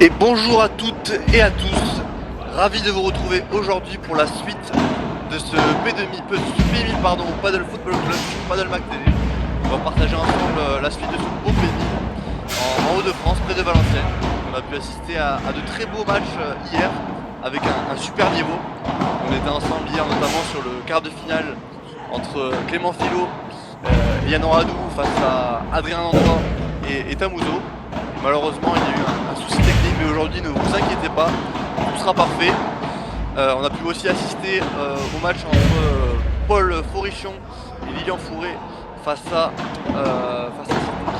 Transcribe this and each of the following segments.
Et bonjour à toutes et à tous, ravi de vous retrouver aujourd'hui pour la suite de ce P1000 au Paddle Football Club sur Paddle Mac TV. On va partager ensemble la suite de ce beau P1000 en Hauts-de-France, près de Valenciennes. On a pu assister à de très beaux matchs hier avec un super niveau. On était ensemble hier notamment sur le quart de finale entre Clément Philo et Yann Radou face à Adrien Landrois et Tamouzo. Malheureusement il y a eu un souci technique, mais aujourd'hui ne vous inquiétez pas, tout sera parfait. On a pu aussi assister au match entre Paul Forichon et Lilian Fourré face à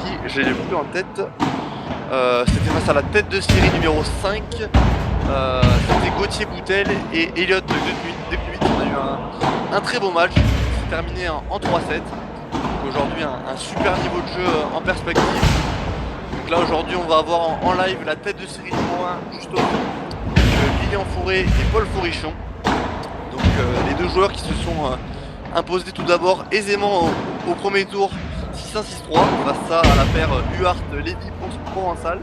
qui j'ai les plus en tête. C'était face à la tête de série numéro 5. C'était Gauthier Boutel et Elliot Decnuit. On a eu un très beau match, c'est terminé en 3-7. Donc aujourd'hui un super niveau de jeu en perspective. Donc là aujourd'hui on va avoir en live la tête de série numéro 1 juste au fond, Lilian Fourré et Paul Forichon. Donc les deux joueurs qui se sont imposés tout d'abord aisément au premier tour 6-1-6-3 face à la paire Huart-Lévy Provençal.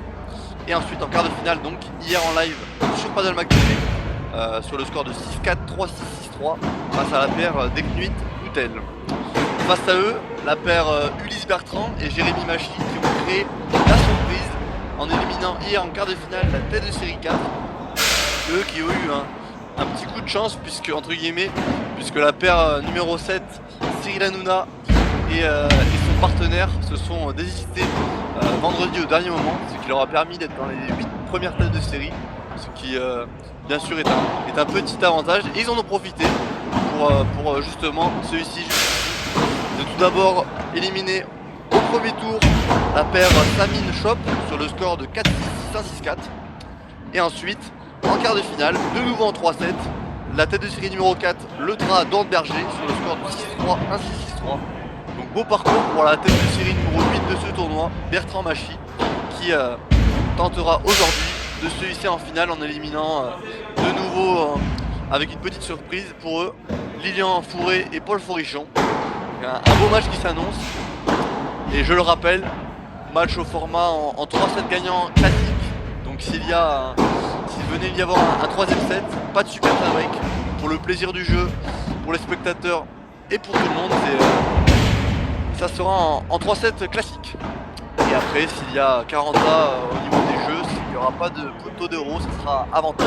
Et ensuite en quart de finale, donc hier en live sur Paddle Mac TV, sur le score de 6-4, 3-6-6-3 face à la paire Decnuit Boutel. Face à eux, la paire Ulysse Bertrand et Jérémy Machy qui ont créé la surprise en éliminant hier en quart de finale la tête de série 4. Eux qui ont eu un petit coup de chance puisque la paire numéro 7, Cyril Hanouna et son partenaire se sont désistés vendredi au dernier moment, ce qui leur a permis d'être dans les 8 premières têtes de série, ce qui bien sûr est un petit avantage, et ils en ont profité pour justement celui-ci de tout d'abord éliminer au premier tour la paire Samine Shop sur le score de 4-6-6-1-6-4, et ensuite en quart de finale, de nouveau en 3-7, la tête de série numéro 4, Le Tra d'Orberger sur le score de 6-3, 1-6-6-3. Donc beau parcours pour la tête de série numéro 8 de ce tournoi, Bertrand Machy, qui tentera aujourd'hui de se hisser en finale en éliminant de nouveau, avec une petite surprise pour eux, Lilian Fourré et Paul Forichon. Un beau match qui s'annonce, et je le rappelle, match au format en 3-7 gagnant classique. Donc s'il venait y avoir un troisième set, pas de super tie-break, pour le plaisir du jeu, pour les spectateurs et pour tout le monde, ça sera en 3-7 classique. Et après, s'il y a 40 au niveau des jeux, s'il n'y aura pas de poteau d'euro, ce sera avantage.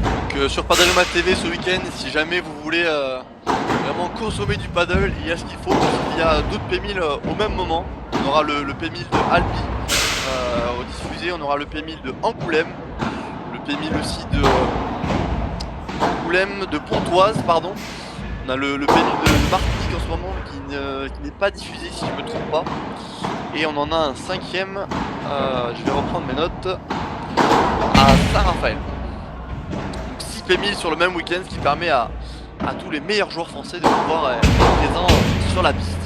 Donc sur Paddle Mac TV ce week-end, si jamais vous voulez vraiment consommer du paddle, il y a ce qu'il faut. Il y a d'autres P1000 au même moment. On aura le P1000 de Albi diffusé, on aura le P1000 de Angoulême, le P1000 aussi de Angoulême, de Pontoise, pardon. On a le P1000 de Martinique en ce moment qui n'est pas diffusé si je ne me trompe pas. Et on en a un cinquième, je vais reprendre mes notes, à Saint-Raphaël. Donc 6 P1000 sur le même week-end, ce qui permet à tous les meilleurs joueurs français de pouvoir être présents sur la piste.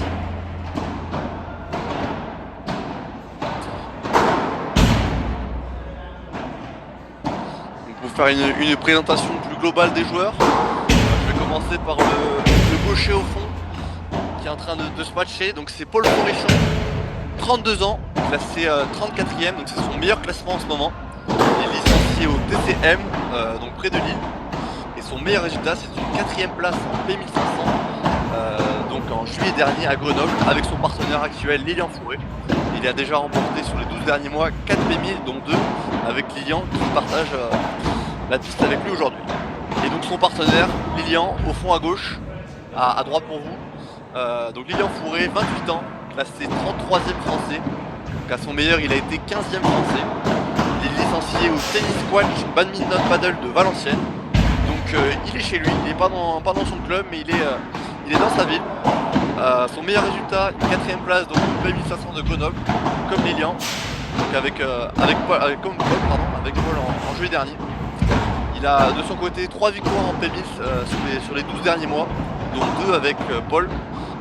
Donc pour faire une présentation plus globale des joueurs, je vais commencer par le gaucher au fond qui est en train de se matcher. Donc c'est Paul Forichon, 32 ans, classé 34e, donc c'est son meilleur classement en ce moment. Il est licencié au TCM, donc près de Lille. Et son meilleur résultat, c'est une 4e place en P1500, donc en juillet dernier à Grenoble, avec son partenaire actuel Lilian Fourré. Il a déjà remporté sur les 12 derniers mois 4 P1000, dont 2 avec Lilian qui partage la piste avec lui aujourd'hui. Et donc son partenaire, Lilian, au fond à gauche, à droite pour vous. Donc Lilian Fourré, 28 ans, classé 33e français. Donc à son meilleur, il a été 15e français. Il est licencié au Tennis Squash Badminton Paddle de Valenciennes. Donc il est chez lui, il n'est pas dans son club, mais il est dans sa ville. Son meilleur résultat, une 4ème place dans le P1500 de Grenoble, comme Lilian, donc avec Paul en juillet dernier. Il a de son côté 3 victoires en P1000 sur les 12 derniers mois, dont 2 avec Paul,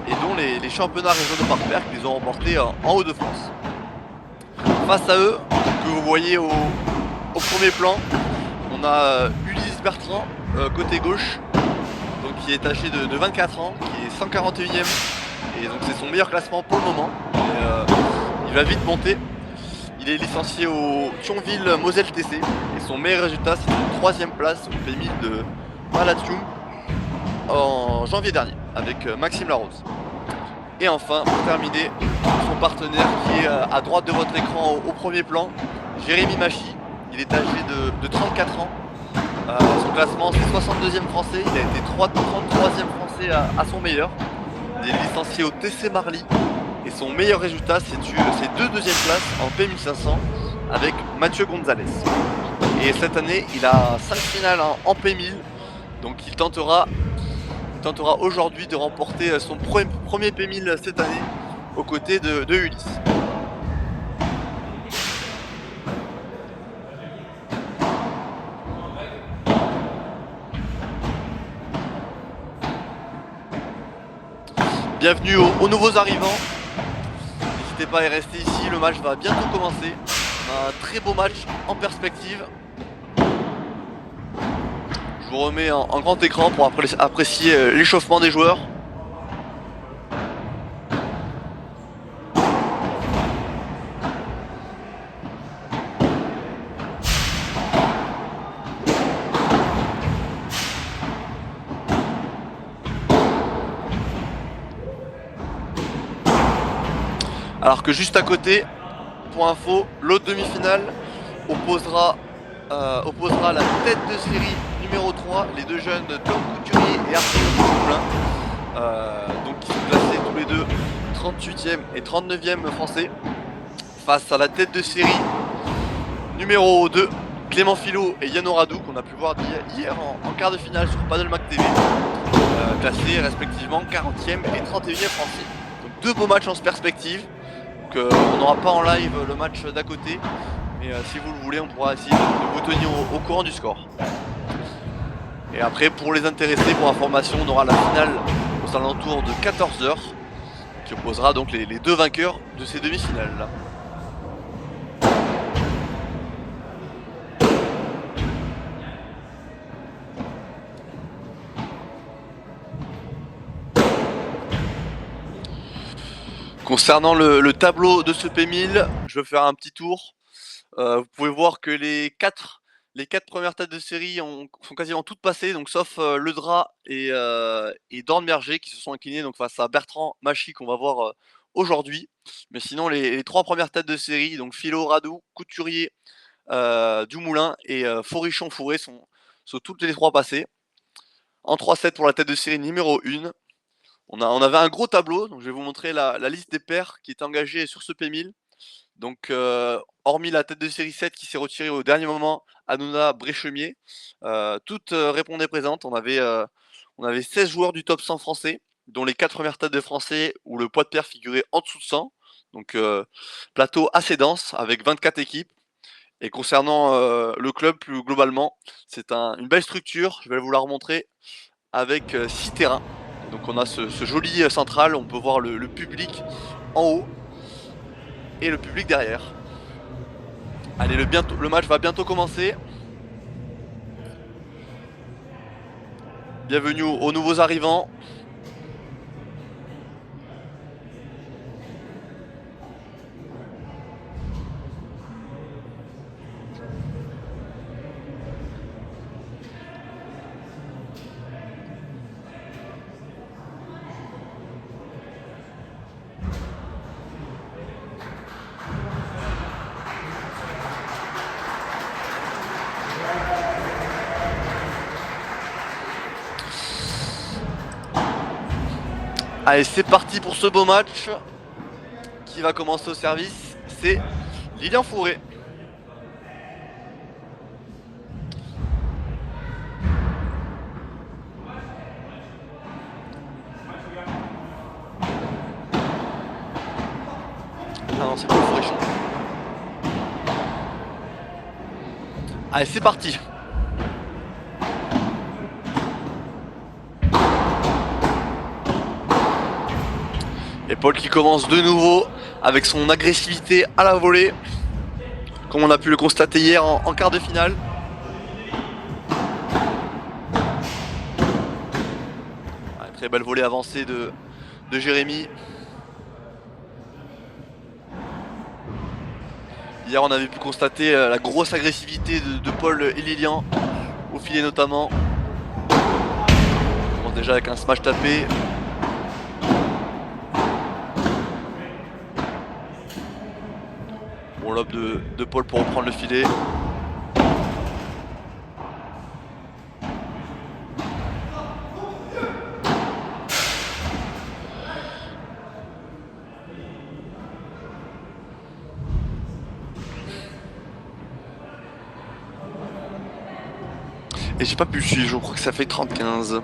et dont les championnats régionaux par paire qu'ils ont remportés en Hauts-de-France. Face à eux, que vous voyez au premier plan, on a Ulysse Bertrand, côté gauche, donc qui est âgé de 24 ans, qui est 141e, et donc c'est son meilleur classement pour le moment. Et, il il va vite monter. Il est licencié au Thionville Moselle TC et son meilleur résultat c'est une 3ème place au P1000 de Malatium en janvier dernier avec Maxime Larose. Et enfin, pour terminer, son partenaire qui est à droite de votre écran au premier plan, Jérémy Machy. Il est âgé de 34 ans. Son classement c'est 62e français, il a été 33e français à son meilleur. Il est licencié au TC Marly et son meilleur résultat c'est 2 deuxièmes places en P1500 avec Mathieu Gonzalez. Et cette année il a 5 finales en P1000, donc il tentera aujourd'hui de remporter son premier P1000 cette année aux côtés de Ulysse. Bienvenue aux nouveaux arrivants. N'hésitez pas à rester ici, le match va bientôt commencer. On a un très beau match en perspective. Je vous remets en grand écran pour apprécier l'échauffement des joueurs. Alors que juste à côté, pour info, l'autre demi-finale opposera la tête de série numéro 3, les deux jeunes Tom Couturier et Arthur Moulin, donc qui sont classés tous les deux 38e et 39e français, face à la tête de série numéro 2, Clément Philo et Yann Oradou, qu'on a pu voir hier en quart de finale sur Paddle-Mac TV, classés respectivement 40e et 31e français. Donc deux beaux matchs en perspective. On n'aura pas en live le match d'à côté, mais si vous le voulez on pourra essayer de vous tenir au courant du score. Et après pour les intéressés, pour information, on aura la finale aux alentours de 14 h qui opposera donc les deux vainqueurs de ces demi-finales là. Concernant le tableau de ce P1000, je vais faire un petit tour. Vous pouvez voir que les quatre premières têtes de série sont quasiment toutes passées, donc sauf Le Drap et Dornberger qui se sont inclinés donc face à Bertrand Machy qu'on va voir aujourd'hui. Mais sinon les 3 premières têtes de série, donc Philo, Radou, Couturier, Dumoulin et Forichon-Fourré sont toutes les 3 passées. En 3-7 pour la tête de série numéro 1. On avait un gros tableau, donc je vais vous montrer la liste des paires qui étaient engagées sur ce P1000. Donc hormis la tête de série 7 qui s'est retirée au dernier moment, Hanouna Bréchemier, toutes répondaient présentes. On avait 16 joueurs du top 100 français, dont les 4 premières têtes de français où le poids de paire figurait en dessous de 100. Donc plateau assez dense avec 24 équipes. Et concernant le club plus globalement, c'est une belle structure, je vais vous la remontrer, avec 6 terrains. Donc on a ce joli central, on peut voir le public en haut et le public derrière. Allez, le match va bientôt commencer. Bienvenue aux nouveaux arrivants. Allez, c'est parti pour ce beau match. Qui va commencer au service, c'est Lilian Fourré. Ah non, c'est pas Fourrichon. Allez, c'est parti. Et Paul qui commence de nouveau avec son agressivité à la volée, comme on a pu le constater hier en quart de finale. Ouais, très belle volée avancée de Jérémy. Hier on avait pu constater la grosse agressivité de Paul et Lilian, au filet notamment. On commence déjà avec un smash tapé. Bon lob de Paul pour reprendre le filet. Et j'ai pas pu le suivre, je crois que ça fait 30-15.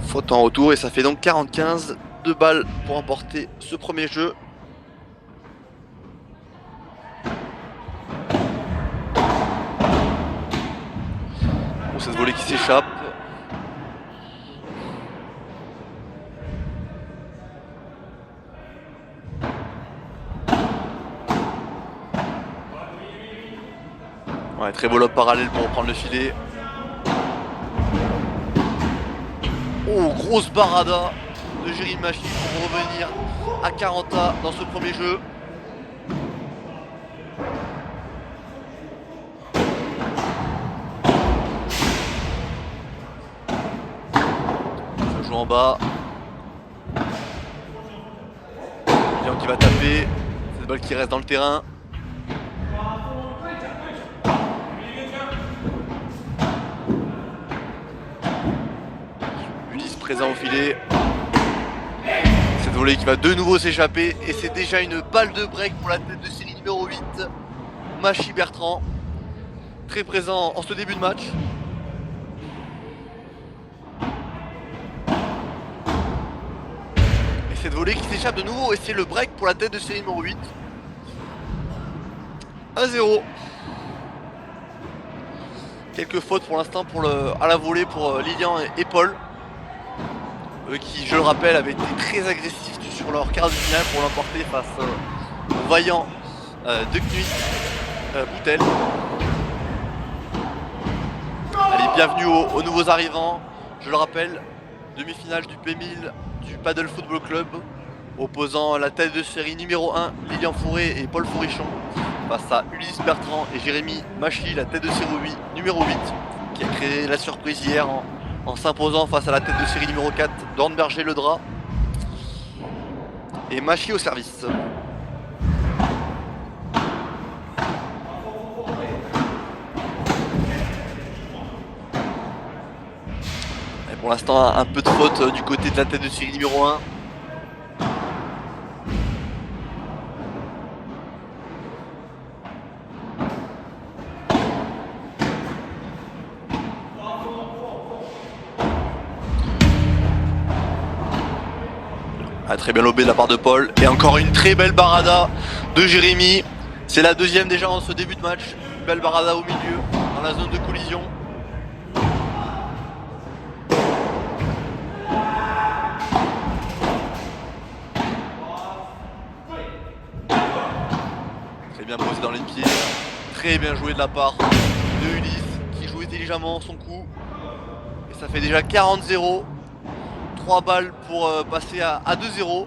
Faute en retour et ça fait donc 40-15. 2 balles pour emporter ce premier jeu. Bon, cette volée qui s'échappe. Ouais, très beau lob parallèle pour reprendre le filet. Oh, grosse barada de Jérémy Machy pour revenir à 40 dans ce premier jeu. Ça joue en bas. Lilian qui va taper. Cette balle qui reste dans le terrain. Présent au filet. Cette volée qui va de nouveau s'échapper et c'est déjà une balle de break pour la tête de série numéro 8. Machy Bertrand, très présent en ce début de match. Et cette volée qui s'échappe de nouveau et c'est le break pour la tête de série numéro 8. 1-0. Quelques fautes pour l'instant à la volée pour Lilian et Paul. Qui, je le rappelle, avaient été très agressifs sur leur quart de finale pour l'emporter face au vaillant de Knuit Boutel. Allez, bienvenue aux nouveaux arrivants. Je le rappelle, demi-finale du P1000 du Paddle Football Club, opposant la tête de série numéro 1, Lilian Fourré et Paul Fourrichon, face à Ulysse Bertrand et Jérémy Machy, la tête de série numéro 8, qui a créé la surprise hier en s'imposant face à la tête de série numéro 4 d'Hornberger le Drap et Machy au service. Et pour l'instant un peu de faute du côté de la tête de série numéro 1. Très bien lobé de la part de Paul. Et encore une très belle barada de Jérémy. C'est la deuxième déjà en ce début de match. Une belle barada au milieu, dans la zone de collision. Très bien posé dans les pieds. Très bien joué de la part de Ulysse qui joue intelligemment son coup. Et ça fait déjà 40-0. 3 balles pour passer à 2-0.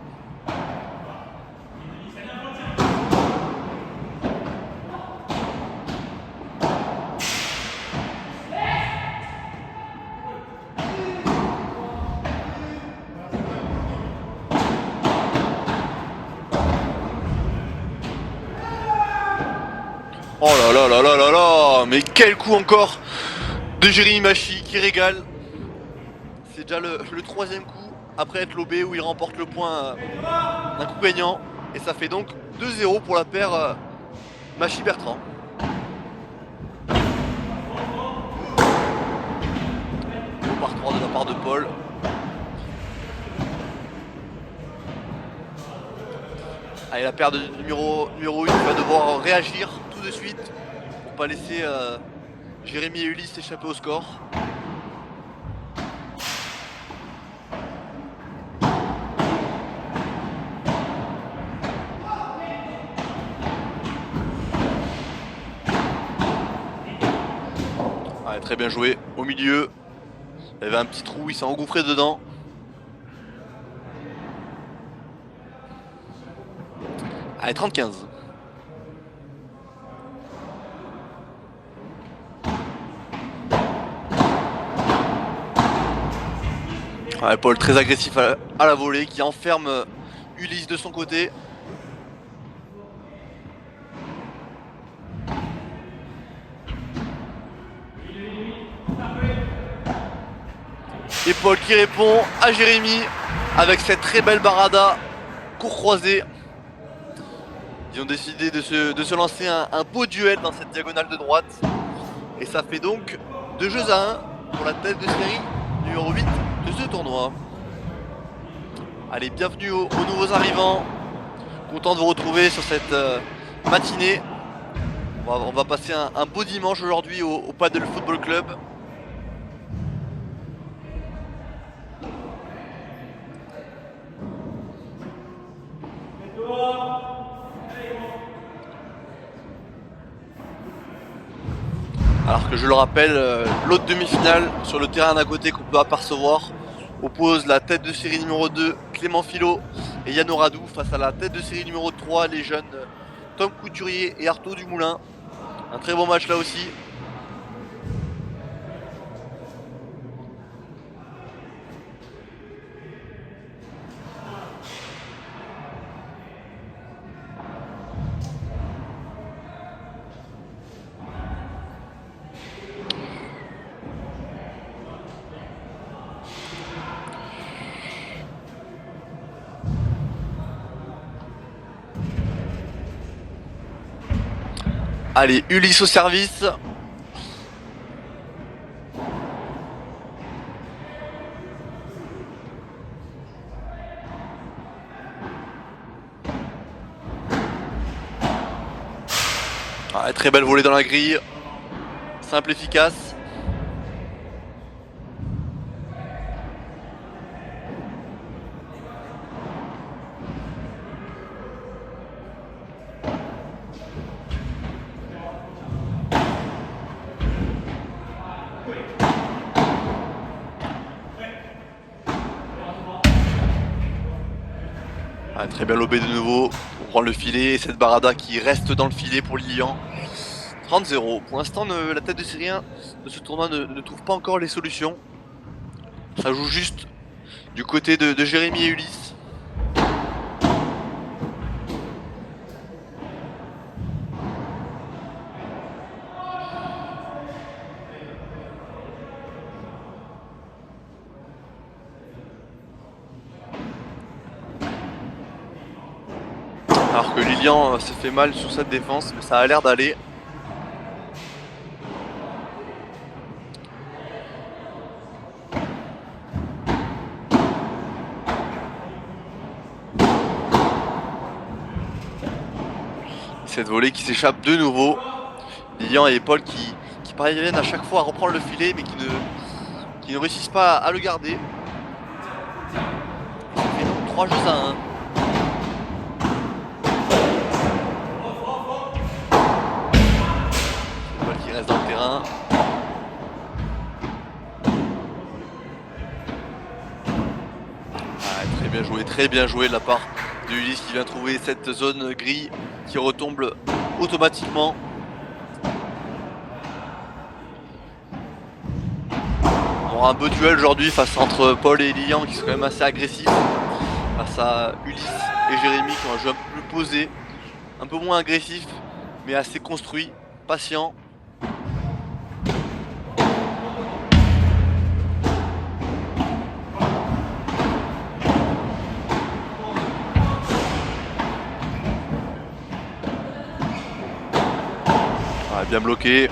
Oh là là là là là là. Mais quel coup encore de Jérémy Machy qui régale. C'est déjà le troisième coup après être lobé où il remporte le point d'un coup gagnant. Et ça fait donc 2-0 pour la paire Machy Bertrand. Au par 3 de la part de Paul. Allez, la paire de numéro 1 va devoir réagir tout de suite pour pas laisser Jérémy et Ulysse échapper au score. Ouais, très bien joué au milieu. Il y avait un petit trou, il s'est engouffré dedans. Allez, 30-15. Ouais, Paul très agressif à la volée qui enferme Ulysse de son côté. Et Paul qui répond à Jérémy avec cette très belle barada, court croisé. Ils ont décidé de se lancer un beau duel dans cette diagonale de droite. Et ça fait donc 2-1 pour la tête de série numéro 8 de ce tournoi. Allez, bienvenue aux nouveaux arrivants. Content de vous retrouver sur cette matinée. On va passer un beau dimanche aujourd'hui au Paddle Football Club. Alors que je le rappelle, l'autre demi-finale sur le terrain d'à côté qu'on peut apercevoir oppose la tête de série numéro 2, Clément Philo et Yann Oradou, face à la tête de série numéro 3, les jeunes Tom Couturier et Artaud Dumoulin. Un très bon match là aussi. Allez, Ulysse au service. Ah, très belle volée dans la grille. Simple, efficace. Ah, très belle lobée de nouveau pour prendre le filet. Et cette barada qui reste dans le filet pour Lilian. 30-0. Pour l'instant, la tête de Syrien de ce tournoi ne trouve pas encore les solutions. Ça joue juste du côté de Jérémy et Ulysse. Alors que Lilian s'est fait mal sur cette défense, mais ça a l'air d'aller. Cette volée qui s'échappe de nouveau. Lilian et Paul qui parviennent à chaque fois à reprendre le filet, mais qui ne réussissent pas à le garder. Ça fait donc 3-1. Paul qui reste dans le terrain. Ah, très bien joué de la part de Ulysse qui vient trouver cette zone gris qui retombe automatiquement. On aura un beau duel aujourd'hui entre Paul et Lilian qui sont quand même assez agressifs face à Ulysse et Jérémy qui ont un jeu un peu plus posé, un peu moins agressif mais assez construit, patient. Bien bloqué.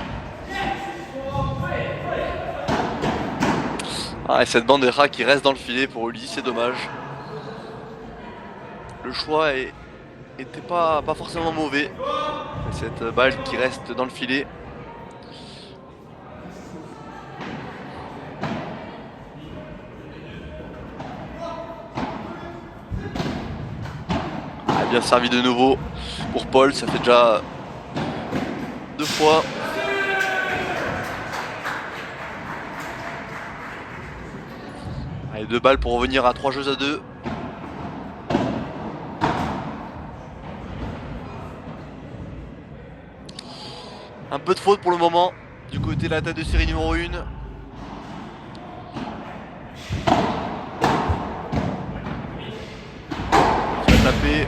Ah, et cette bandera qui reste dans le filet pour Ulysse, c'est dommage. Le choix était pas forcément mauvais. Cette balle qui reste dans le filet. Ah, bien servi de nouveau pour Paul, ça fait déjà 2 fois. Allez, 2 balles pour revenir à 3 jeux à 2. Un peu de faute pour le moment du côté de la tête de série numéro 1. Qui va taper.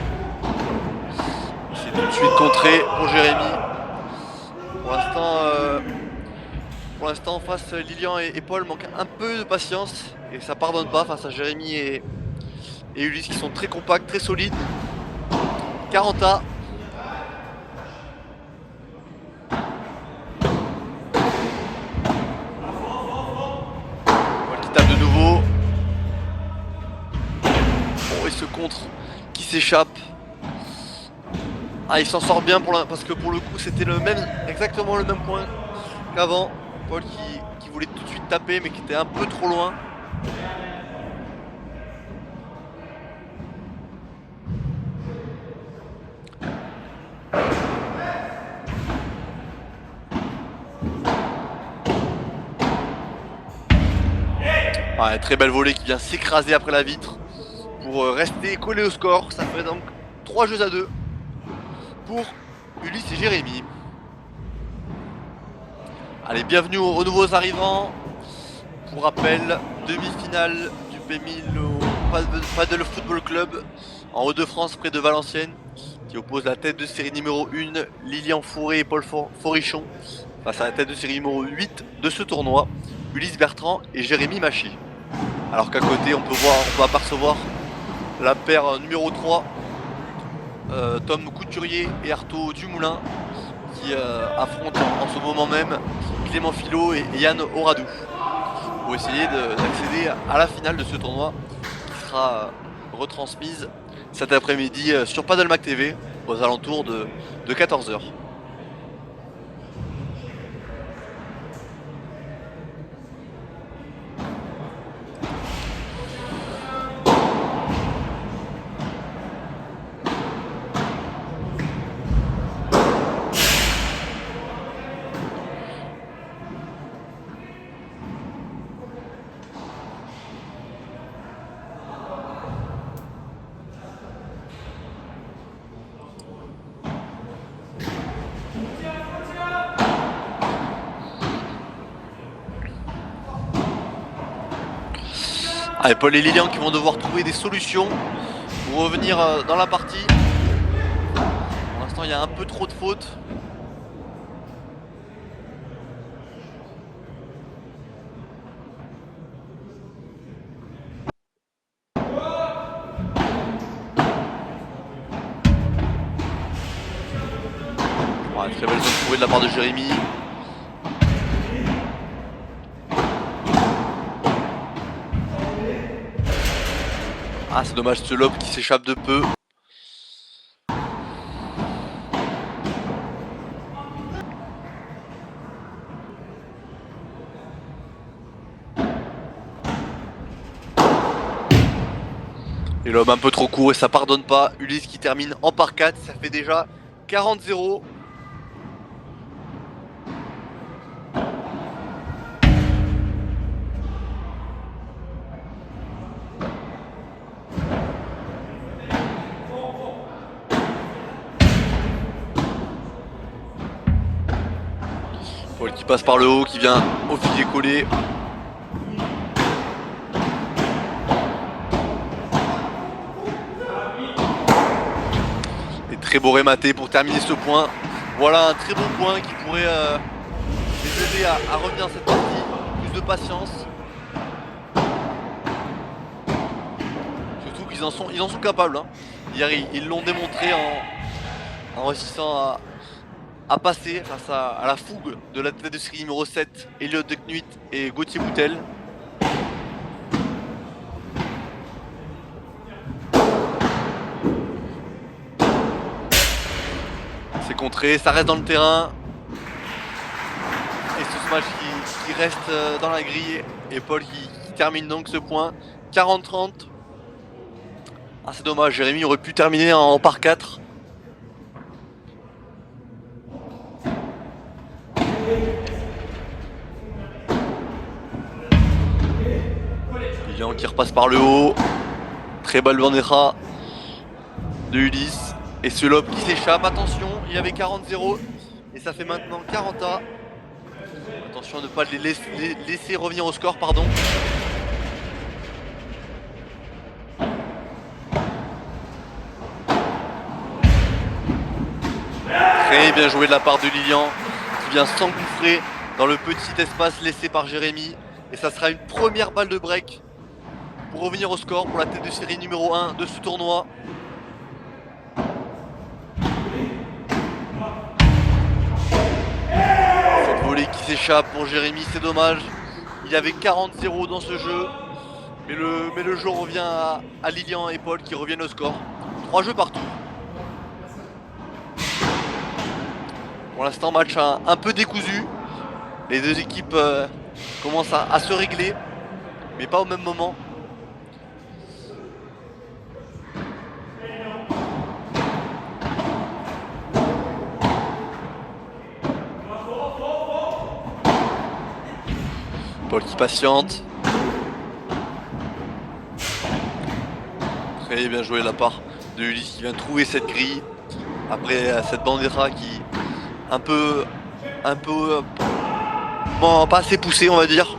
C'est tout de suite contré pour Jérémy. Pour l'instant, face Lilian et Paul manquent un peu de patience et ça pardonne pas face à Jérémy et Ulysse qui sont très compacts, très solides. 40A. Paul qui tape de nouveau. Bon, et ce contre qui s'échappe. Ah, il s'en sort bien parce que pour le coup c'était exactement le même point qu'avant. Paul qui voulait tout de suite taper mais qui était un peu trop loin. Ouais, très belle volée qui vient s'écraser après la vitre pour rester collé au score. Ça fait donc 3 jeux à 2 pour Ulysse et Jérémy. Allez, bienvenue aux nouveaux arrivants. Pour rappel, demi-finale du P1000 au Paddle Football Club en Hauts-de-France près de Valenciennes, qui oppose la tête de série numéro 1, Lilian Fourré et Paul Forichon, face à la tête de série numéro 8 de ce tournoi, Ulysse Bertrand et Jérémy Machy. Alors qu'à côté, on peut apercevoir la paire numéro 3, Tom Couturier et Artaud Dumoulin, qui affrontent en ce moment même Clément Philo et Yann Oradou pour essayer d'accéder à la finale de ce tournoi qui sera retransmise cet après-midi sur Paddlemac TV aux alentours de 14h. Allez, Paul et Lilian qui vont devoir trouver des solutions pour revenir dans la partie. Pour l'instant, il y a un peu trop de fautes. Ouais, très belle zone trouvée de la part de Jérémy. Ah, c'est dommage, ce lob qui s'échappe de peu. Et lob un peu trop court et ça pardonne pas. Ulysse qui termine en par 4, ça fait déjà 40-0. Paul qui passe par le haut, qui vient au filet collé. Et très beau rématé pour terminer ce point. Voilà un très bon point qui pourrait les aider à revenir à cette partie. Plus de patience. Surtout qu'ils en sont capables. Hein. Hier ils l'ont démontré en réussissant à passer face à la fougue de la tête de série numéro 7, Elliot de Knuit et Gauthier Boutel. C'est contré, ça reste dans le terrain. Et ce smash qui reste dans la grille. Et Paul qui termine donc ce point. 40-30. Ah, c'est dommage, Jérémy aurait pu terminer en par 4. Lilian qui repasse par le haut. Très belle bandeja de Ulysse. Et ce lob qui s'échappe. Attention, il y avait 40-0. Et ça fait maintenant 40A. Attention à ne pas les laisser revenir au score, pardon. Très bien joué de la part de Lilian, qui vient s'engouffrer dans le petit espace laissé par Jérémy. Et ça sera une première balle de break pour revenir au score pour la tête de série numéro 1 de ce tournoi. Cette volée qui s'échappe pour Jérémy, c'est dommage. Il y avait 40-0 dans ce jeu. Mais le jeu revient à Lilian et Paul qui reviennent au score. 3 jeux partout. Pour l'instant, match un peu décousu. Les deux équipes commencent à se régler, mais pas au même moment. Paul qui patiente. Très bien joué de la part de Ulysse qui vient trouver cette grille. Après cette bandera qui un peu bon, pas assez poussée, on va dire.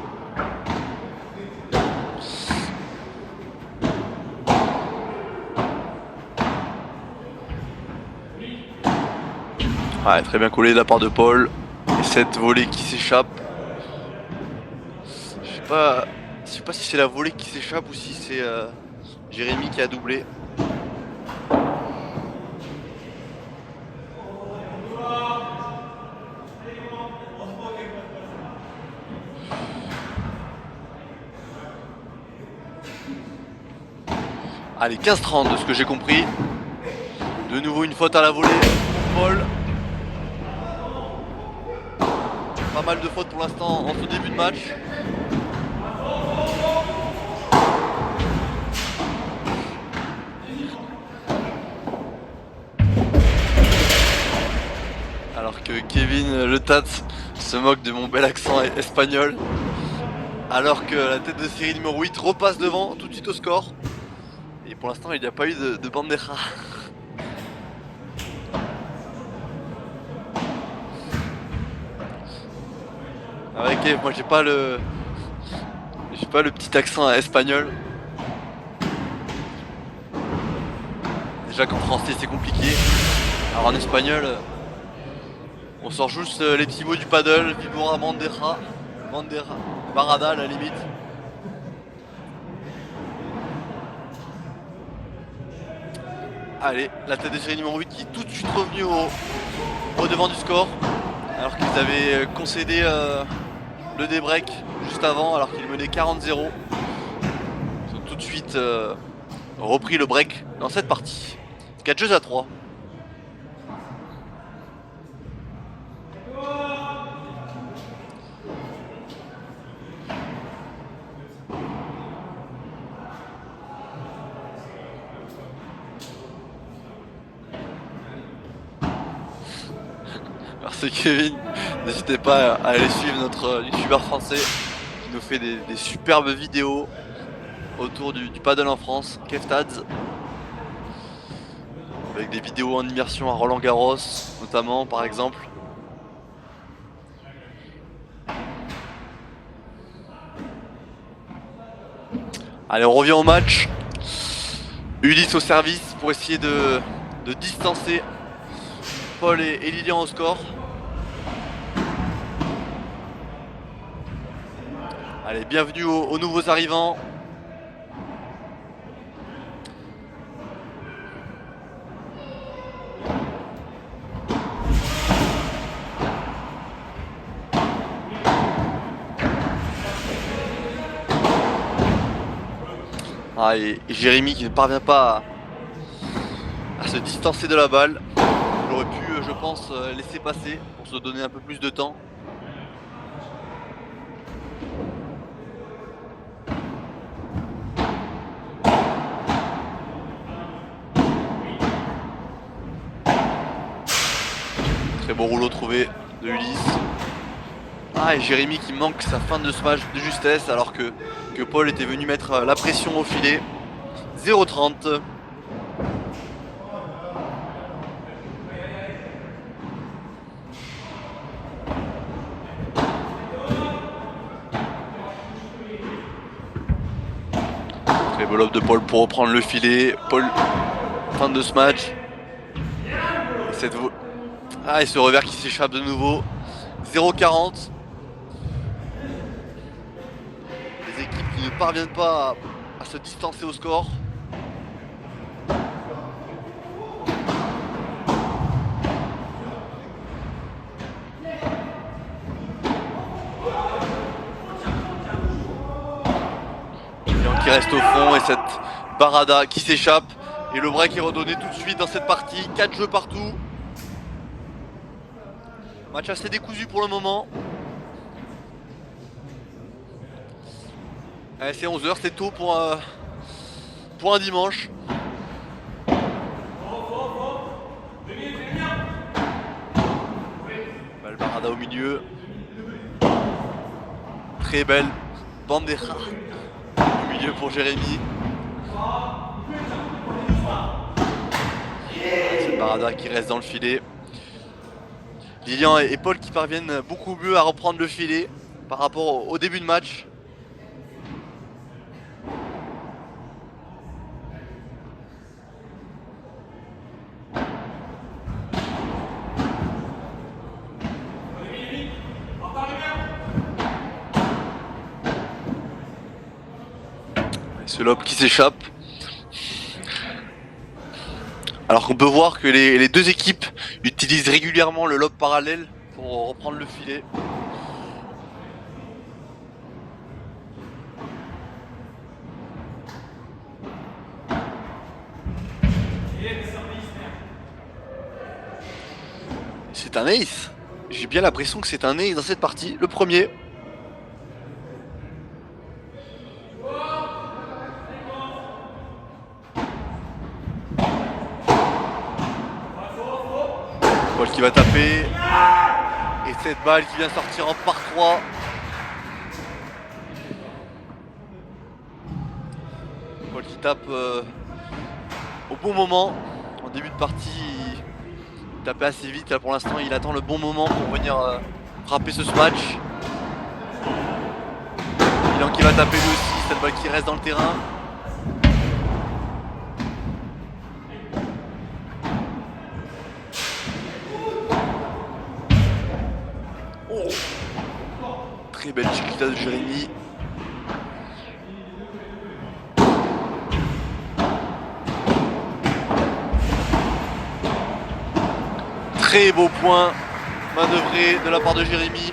Ouais, très bien collé de la part de Paul. Et cette volée qui s'échappe. Je sais pas si c'est la volée qui s'échappe ou si c'est Jérémy qui a doublé. Allez, 15-30 de ce que j'ai compris. De nouveau une faute à la volée. Paul. Pas mal de fautes pour l'instant en ce début de match. Alors que Kevin Le Tat se moque de mon bel accent espagnol. Alors que la tête de série numéro 8 repasse devant tout de suite au score. Et pour l'instant il n'y a pas eu de bandera. Ah ouais, ok, moi j'ai pas le petit accent espagnol. Déjà qu'en français c'est compliqué. Alors en espagnol, on sort juste les petits mots du paddle, vibora, bandera, barada à la limite. Allez, la tête de série numéro 8 qui est tout de suite revenue au devant du score. Alors qu'ils avaient concédé le débreak juste avant, alors qu'ils menaient 40-0. Ils ont tout de suite repris le break dans cette partie. 4 jeux à 3. Merci Kevin, n'hésitez pas à aller suivre notre youtubeur français qui nous fait des superbes vidéos autour du paddle en France, Keftads, avec des vidéos en immersion à Roland Garros notamment par exemple. Allez, on revient au match. Ulysse au service pour essayer de distancer Paul et Lilian au score. Allez, bienvenue aux nouveaux arrivants. Ah, et Jérémy qui ne parvient pas à se distancer de la balle. Il aurait pu, je pense, laisser passer pour se donner un peu plus de temps. Très beau rouleau trouvé de Ulysse. Ah, et Jérémy qui manque sa fin de smash de justesse alors que Paul était venu mettre la pression au filet. 0-30. Très beau lob de Paul pour reprendre le filet. Paul, fin de ce match. Et ce revers qui s'échappe de nouveau. 0-40. Les équipes qui ne parviennent pas à se distancer au score. Qui reste au fond et cette Barada qui s'échappe et le break est redonné tout de suite dans cette partie. 4 jeux partout. Match assez décousu pour le moment. C'est 11 h, c'est tôt pour un dimanche. Balle Barada au milieu. Très belle Bandera au milieu pour Jérémy. C'est Barada qui reste dans le filet. Lilian et Paul qui parviennent beaucoup mieux à reprendre le filet par rapport au début de match. Ce lob qui s'échappe. Alors qu'on peut voir que les deux équipes utilisent régulièrement le lob parallèle pour reprendre le filet. C'est un ace. J'ai bien l'impression que c'est un ace dans cette partie, le premier. Paul qui va taper. Et cette balle qui vient sortir en par 3. Paul qui tape au bon moment. En début de partie, il tapait assez vite. Là pour l'instant, il attend le bon moment pour venir frapper ce match. Milan qui va taper lui aussi. Cette balle qui reste dans le terrain. Très belle chiquita de Jérémy. Très beau point manœuvré de la part de Jérémy.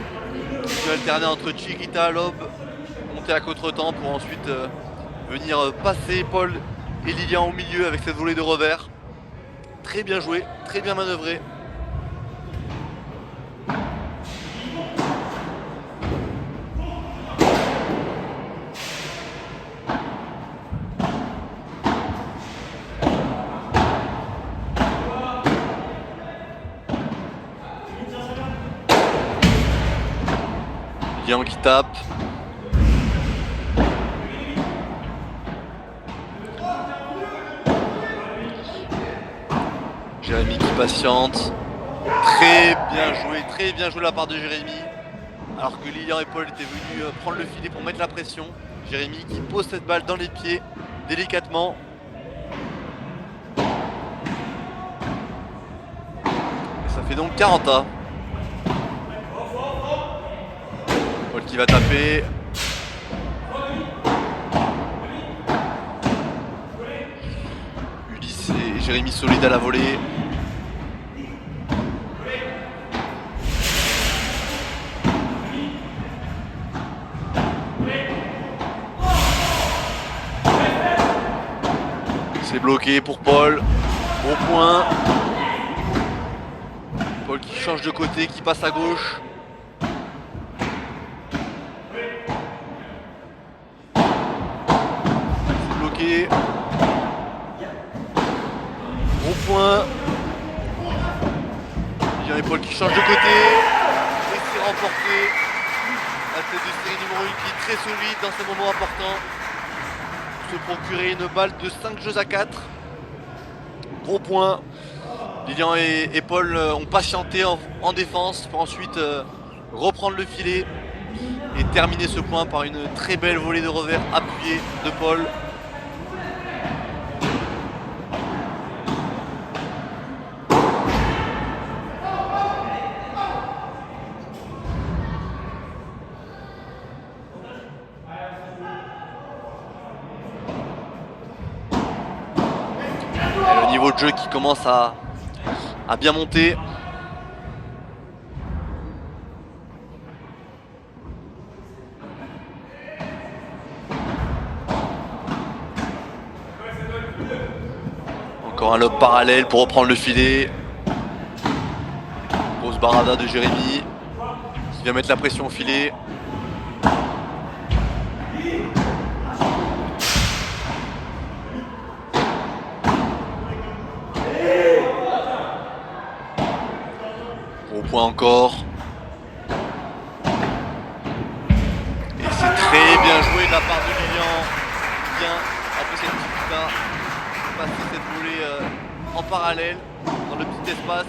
Qui va alterner entre Chiquita, lob, monter à contre-temps pour ensuite venir passer Paul et Lilian au milieu avec cette volée de revers. Très bien joué, très bien manœuvré. Lilian qui tape. Jérémy qui patiente. Très bien joué de la part de Jérémy. Alors que Lilian et Paul étaient venus prendre le filet pour mettre la pression. Jérémy qui pose cette balle dans les pieds délicatement. Et ça fait donc 40 A. Paul qui va taper. Ulysse et Jérémy solide à la volée. C'est bloqué pour Paul. Bon point. Paul qui change de côté, qui passe à gauche. C'est bloqué. Bon point. Il y a Paul qui change de côté. Et c'est remporté. La tête de série numéro 1 qui est très solide dans ces moments importants. Se procurer une balle de 5 jeux à 4. Gros point. Lilian et Paul ont patienté en défense pour ensuite reprendre le filet et terminer ce point par une très belle volée de revers appuyée de Paul. niveau de jeu qui commence à bien monter. Encore un lob parallèle pour reprendre le filet. Grosse barada de Jérémy qui vient mettre la pression au filet. Gros point encore. Et c'est très bien joué de la part de Lilian. Bien, après cette petite là, passer cette volée en parallèle dans le petit espace.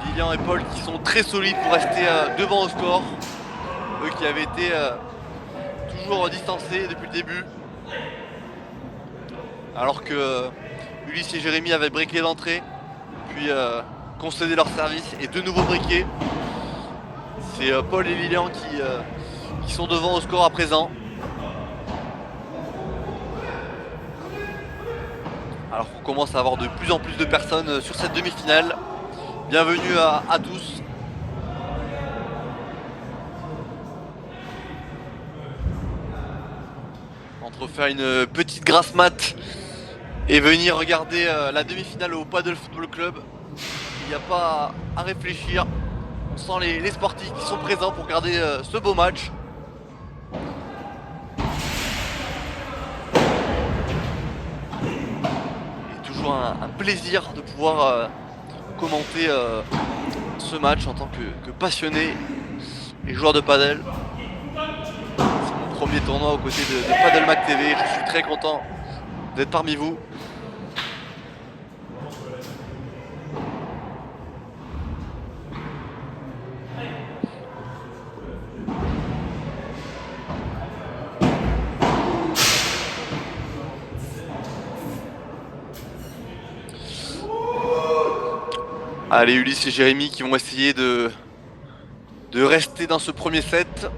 Lilian et Paul qui sont très solides pour rester devant au score. Eux qui avaient été toujours distancés depuis le début. Alors que Ulysse et Jérémy avaient breaké l'entrée, puis concédé leur service et de nouveau breaké. C'est Paul et Lilian qui sont devant au score à présent. Alors qu'on commence à avoir de plus en plus de personnes sur cette demi-finale. Bienvenue à tous. Entre faire une petite grasse mat et venir regarder la demi-finale au Paddle Football Club, il n'y a pas à réfléchir. On sent les sportifs qui sont présents pour regarder ce beau match. Et toujours un plaisir de pouvoir commenter ce match en tant que passionné et joueur de paddle. C'est mon premier tournoi aux côtés de Paddle Mac TV. Je suis très content d'être parmi vous. Allez, Ulysse et Jérémy qui vont essayer de rester dans ce premier set.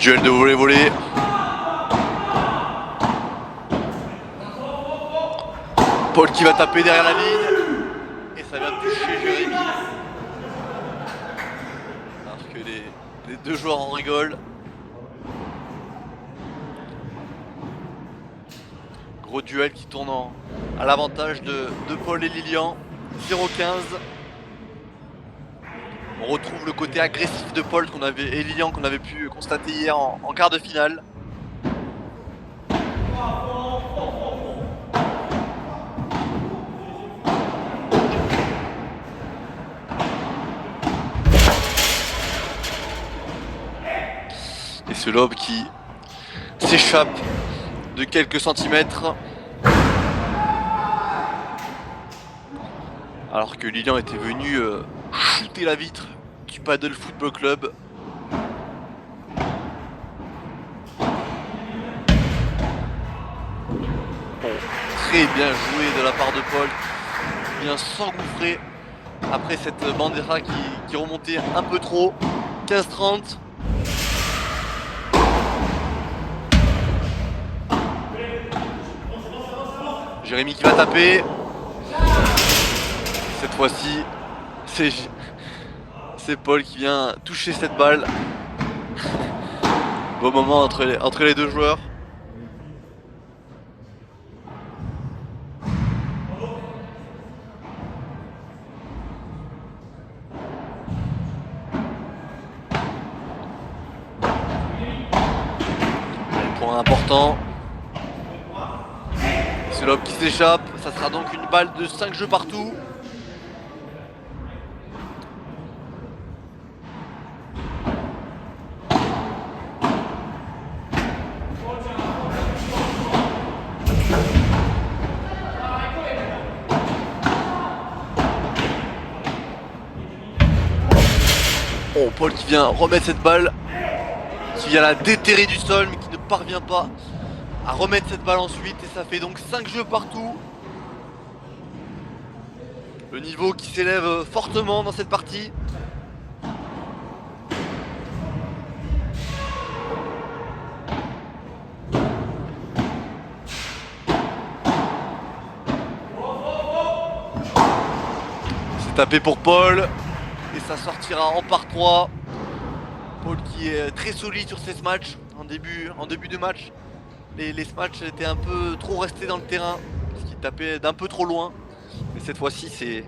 Duel de volley-volley. Paul qui va taper derrière la ligne. Et ça vient toucher Jérémy. Alors que les deux joueurs en rigolent. Gros duel qui tourne à l'avantage de Paul et Lilian. 0-15. On retrouve le côté agressif de Paul et Lilian qu'on avait pu constater hier en quart de finale. Et ce lob qui s'échappe de quelques centimètres. Alors que Lilian était venu shooter la vitre du Paddle Football Club. Très bien joué de la part de Paul, qui vient s'engouffrer après cette bandera qui remontait un peu trop. 15-30. Jérémy qui va taper. Cette fois-ci, c'est Paul qui vient toucher cette balle. Beau moment entre les deux joueurs. Un point important. C'est l'homme qui s'échappe. Ça sera donc une balle de 5 jeux partout. Oh, Paul qui vient remettre cette balle, qui vient la déterrer du sol, mais qui ne parvient pas à remettre cette balle ensuite. Et ça fait donc 5 jeux partout. Le niveau qui s'élève fortement dans cette partie. C'est tapé pour Paul. Et ça sortira en par 3. Paul qui est très solide sur ces matchs. En début de match, les matchs étaient un peu trop restés dans le terrain. Parce qu'il tapait d'un peu trop loin. Mais cette fois-ci, c'est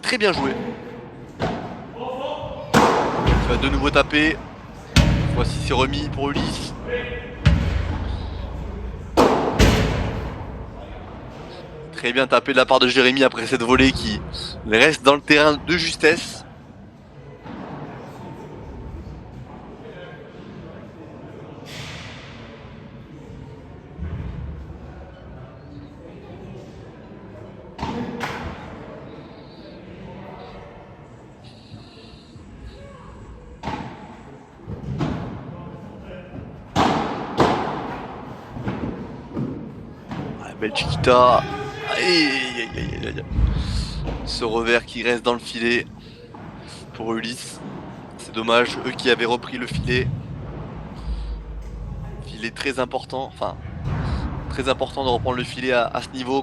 très bien joué. Il va de nouveau taper. Cette fois-ci, c'est remis pour Ulysse. Très bien tapé de la part de Jérémy après cette volée qui reste dans le terrain de justesse. Belle Chiquita. Aïe, aïe, aïe, aïe. Ce revers qui reste dans le filet pour Ulysse. C'est dommage, eux qui avaient repris le filet. Filet très important, enfin très important de reprendre le filet à ce niveau,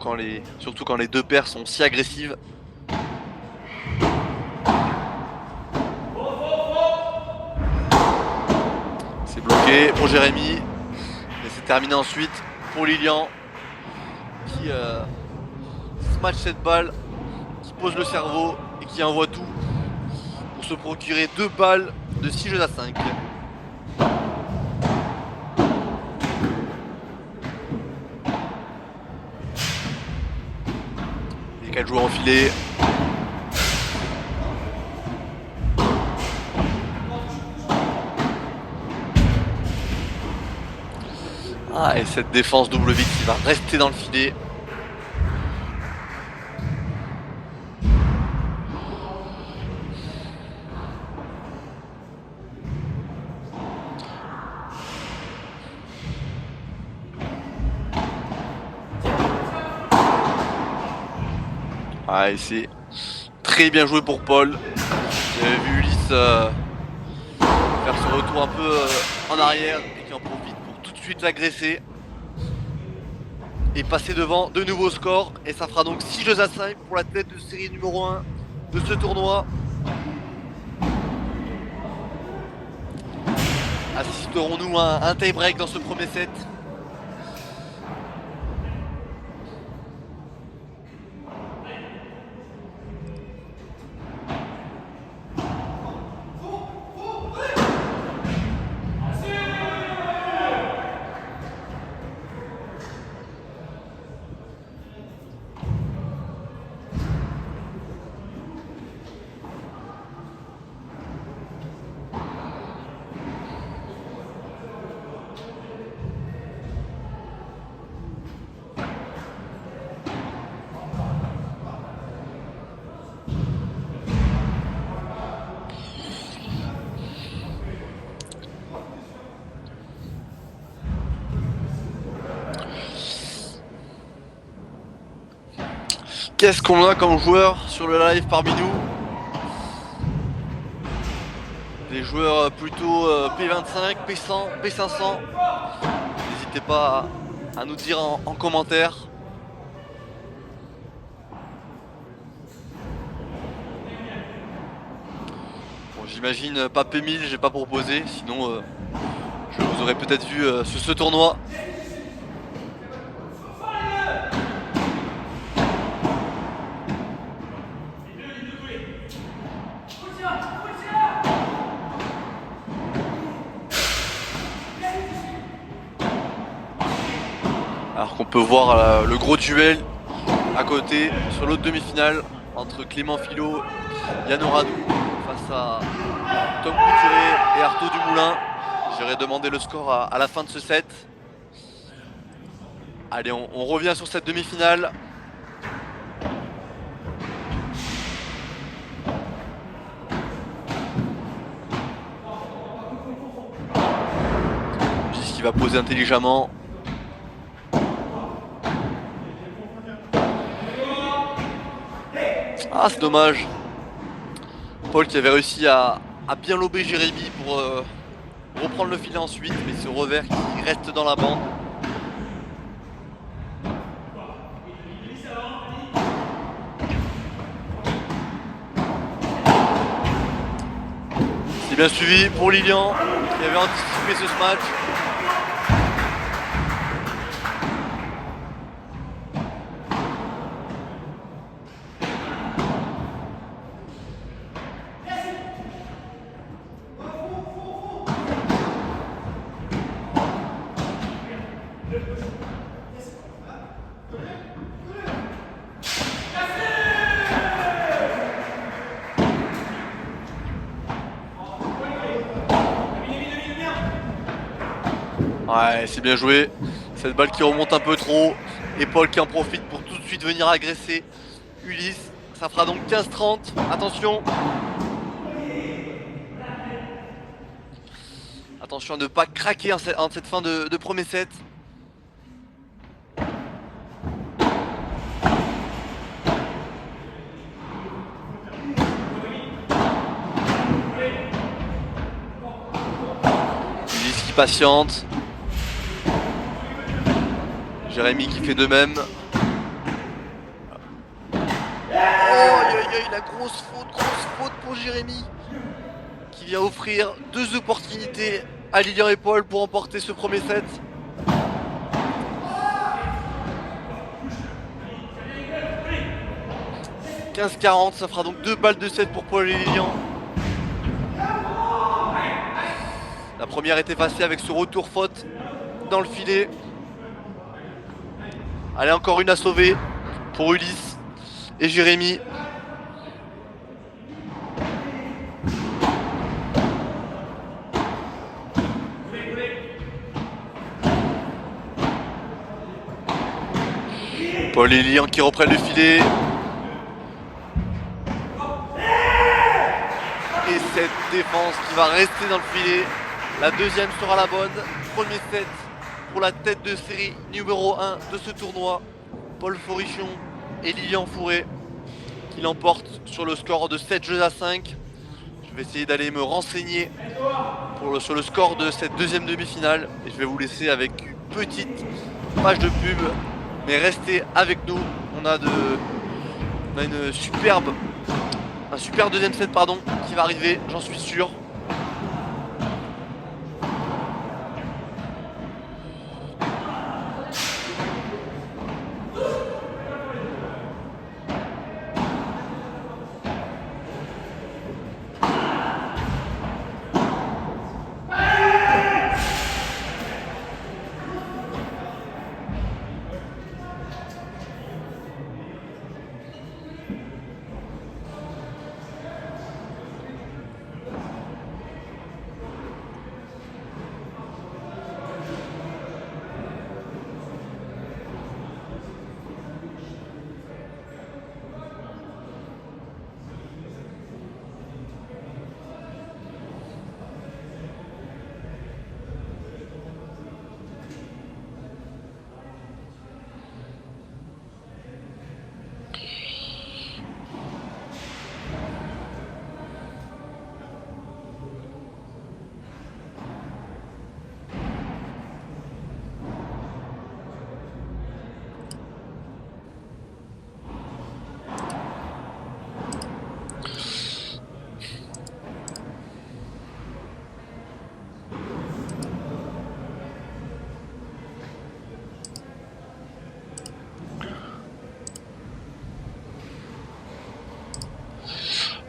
surtout quand les deux paires sont si agressives. C'est bloqué pour Jérémy. Et c'est terminé ensuite pour Lilian. Qui smash cette balle, qui pose le cerveau et qui envoie tout pour se procurer 2 balles de 6 jeux à 5. Les 4 joueurs enfilés. Ah, et cette défense double vite qui va rester dans le filet. Ah, et c'est très bien joué pour Paul. J'avais vu Ulysse faire ce retour un peu en arrière et qui en profite pour tout de suite l'agresser. Et passer devant de nouveaux scores. Et ça fera donc 6 jeux à 5 pour la tête de série numéro 1 de ce tournoi. Assisterons-nous à un tie-break dans ce premier set? Qu'est-ce qu'on a comme joueurs sur le live parmi nous? Des joueurs plutôt P25, P100, P500. N'hésitez pas à nous dire en commentaire. Bon, j'imagine pas P1000, j'ai pas proposé, sinon je vous aurais peut-être vu sur ce tournoi. Alors qu'on peut voir le gros duel à côté sur l'autre demi-finale entre Clément Philo, Yann Oradou face à Tom Couturier et Artaud Dumoulin. J'irai demander le score à la fin de ce set. Allez, on revient sur cette demi-finale. va poser intelligemment. Ah, c'est dommage. Paul qui avait réussi à bien lober Jérémy pour reprendre le filet ensuite, mais ce revers qui reste dans la bande. C'est bien suivi pour Lilian qui avait anticipé ce match. Ouais, c'est bien joué. Cette balle qui remonte un peu trop. Et Paul qui en profite pour tout de suite venir agresser Ulysse. Ça fera donc 15-30. Attention. Attention à ne pas craquer en cette fin de premier set. Ulysse qui patiente. Jérémy qui fait de même. Oh, aïe aïe aïe, la grosse faute pour Jérémy. Qui vient offrir 2 opportunités à Lilian et Paul pour emporter ce premier set. « 15-40, ça fera donc 2 balles de set pour Paul et Lilian. La première est effacée avec ce retour faute dans le filet. Allez, encore une à sauver pour Ulysse et Jérémy. Paul et Lilian qui reprennent le filet. Et cette défense qui va rester dans le filet. La deuxième sera la bonne. Premier set pour la tête de série numéro 1 de ce tournoi. Paul Forichon et Lilian Fourré qui l'emportent sur le score de 7 jeux à 5. Je vais essayer d'aller me renseigner sur le score de cette deuxième demi-finale. Et je vais vous laisser avec une petite page de pub. Mais restez avec nous. On a un super deuxième set qui va arriver, j'en suis sûr.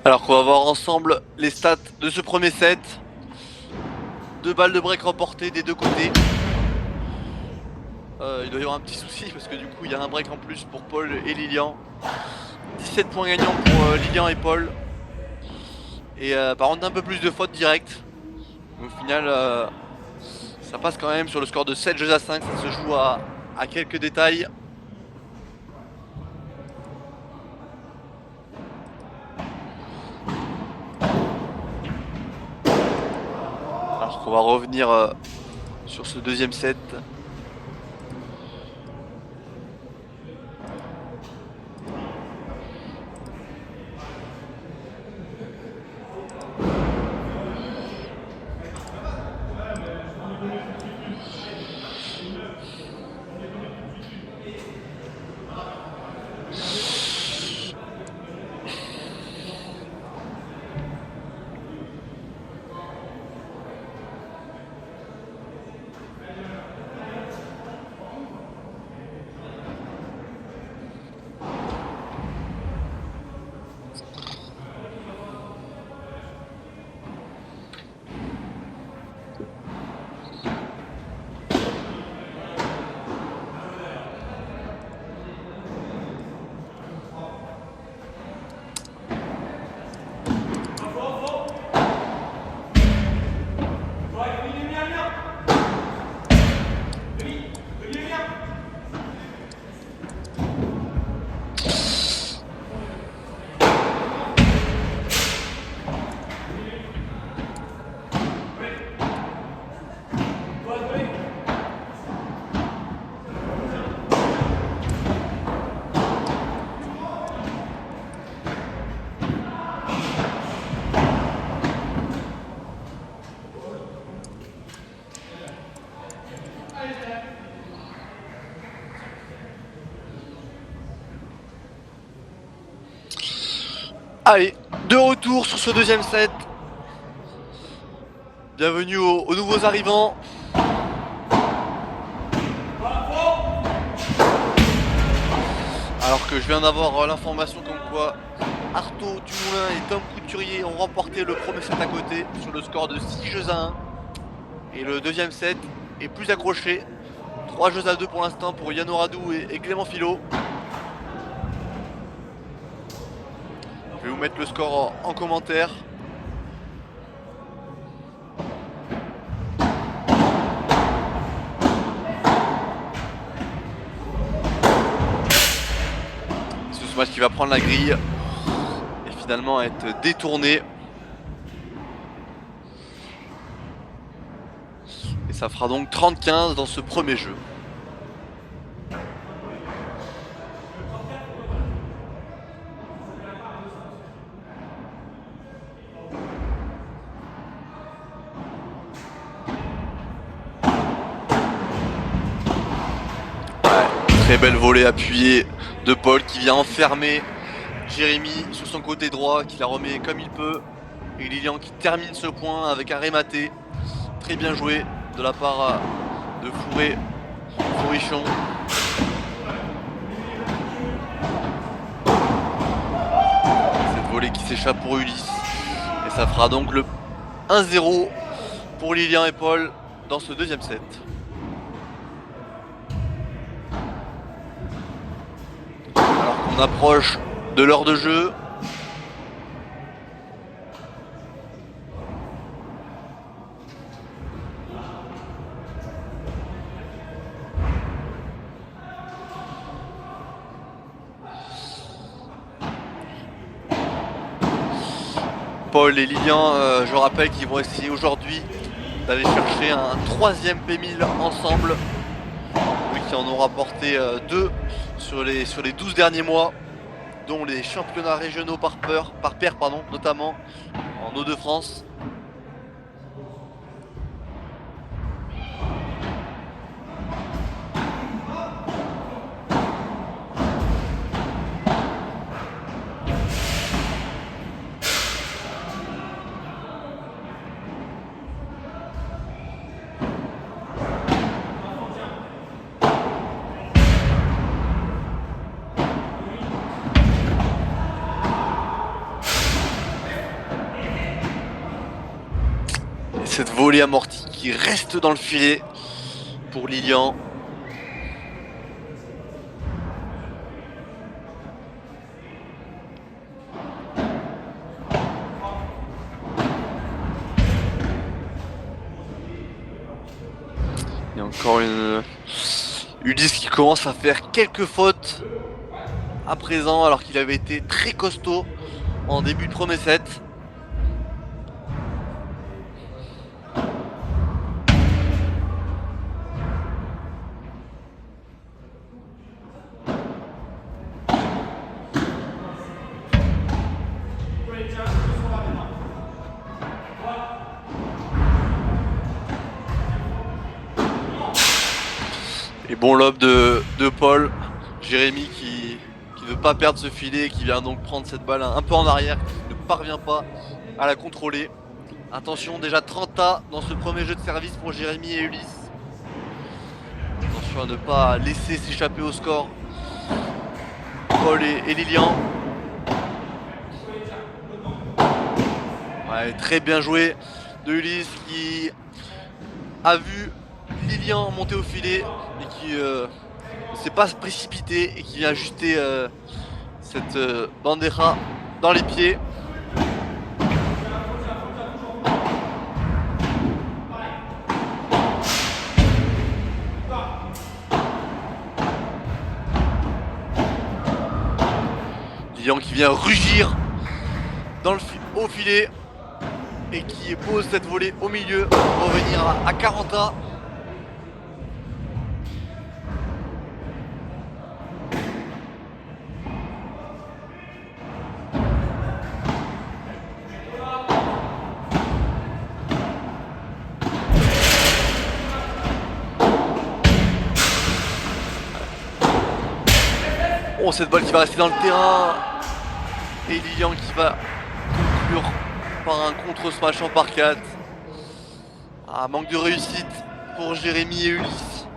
Alors qu'on va voir ensemble les stats de ce premier set. 2 balles de break remportées des deux côtés. Il doit y avoir un petit souci parce que du coup il y a un break en plus pour Paul et Lilian. 17 points gagnants pour Lilian et Paul. Et par contre un peu plus de fautes directes. Au final ça passe quand même sur le score de 7 jeux à 5. Ça se joue à quelques détails. Alors qu'on va revenir sur ce deuxième set. Allez, de retour sur ce deuxième set. Bienvenue aux nouveaux arrivants. Alors que je viens d'avoir l'information comme quoi Artaud Dumoulin et Tom Couturier ont remporté le premier set à côté sur le score de 6 jeux à 1. Et le deuxième set est plus accroché. 3 jeux à 2 pour l'instant pour Yann Oradou et Clément Filot. Je vais vous mettre le score en commentaire. C'est ce match qui va prendre la grille et finalement être détourné. Et ça fera donc 30-15 dans ce premier jeu. Très belle volée appuyée de Paul qui vient enfermer Jérémy sur son côté droit, qui la remet comme il peut. Et Lilian qui termine ce point avec un rématé. Très bien joué de la part de Fourichon. Cette volée qui s'échappe pour Ulysse. Et ça fera donc le 1-0 pour Lilian et Paul dans ce deuxième set. On approche de l'heure de jeu. Paul et Lilian, je rappelle qu'ils vont essayer aujourd'hui d'aller chercher un troisième P1000 ensemble. Oui, qui en ont rapporté 2 sur les 12 derniers mois, dont les championnats régionaux par paire, notamment en Hauts-de-France. Cette volée amortie qui reste dans le filet pour Lilian. Et encore une Ulysse qui commence à faire quelques fautes à présent, alors qu'il avait été très costaud en début de premier set. Et bon lob de Paul. Jérémy qui ne veut pas perdre ce filet, qui vient donc prendre cette balle un peu en arrière, qui ne parvient pas à la contrôler. Attention, déjà 30 A dans ce premier jeu de service pour Jérémy et Ulysse. Attention à ne pas laisser s'échapper au score Paul et Lilian. Ouais, très bien joué de Ulysse qui a vu Lilian monter au filet et qui ne s'est pas précipité et qui vient ajuster cette bandeja dans les pieds. Lilian qui vient rugir au filet et qui pose cette volée au milieu pour revenir à 40 A. Oh, cette balle qui va rester dans le terrain. Et Lilian qui va conclure par un contre-smash en par 4. Ah, manque de réussite pour Jérémy et Ulysse.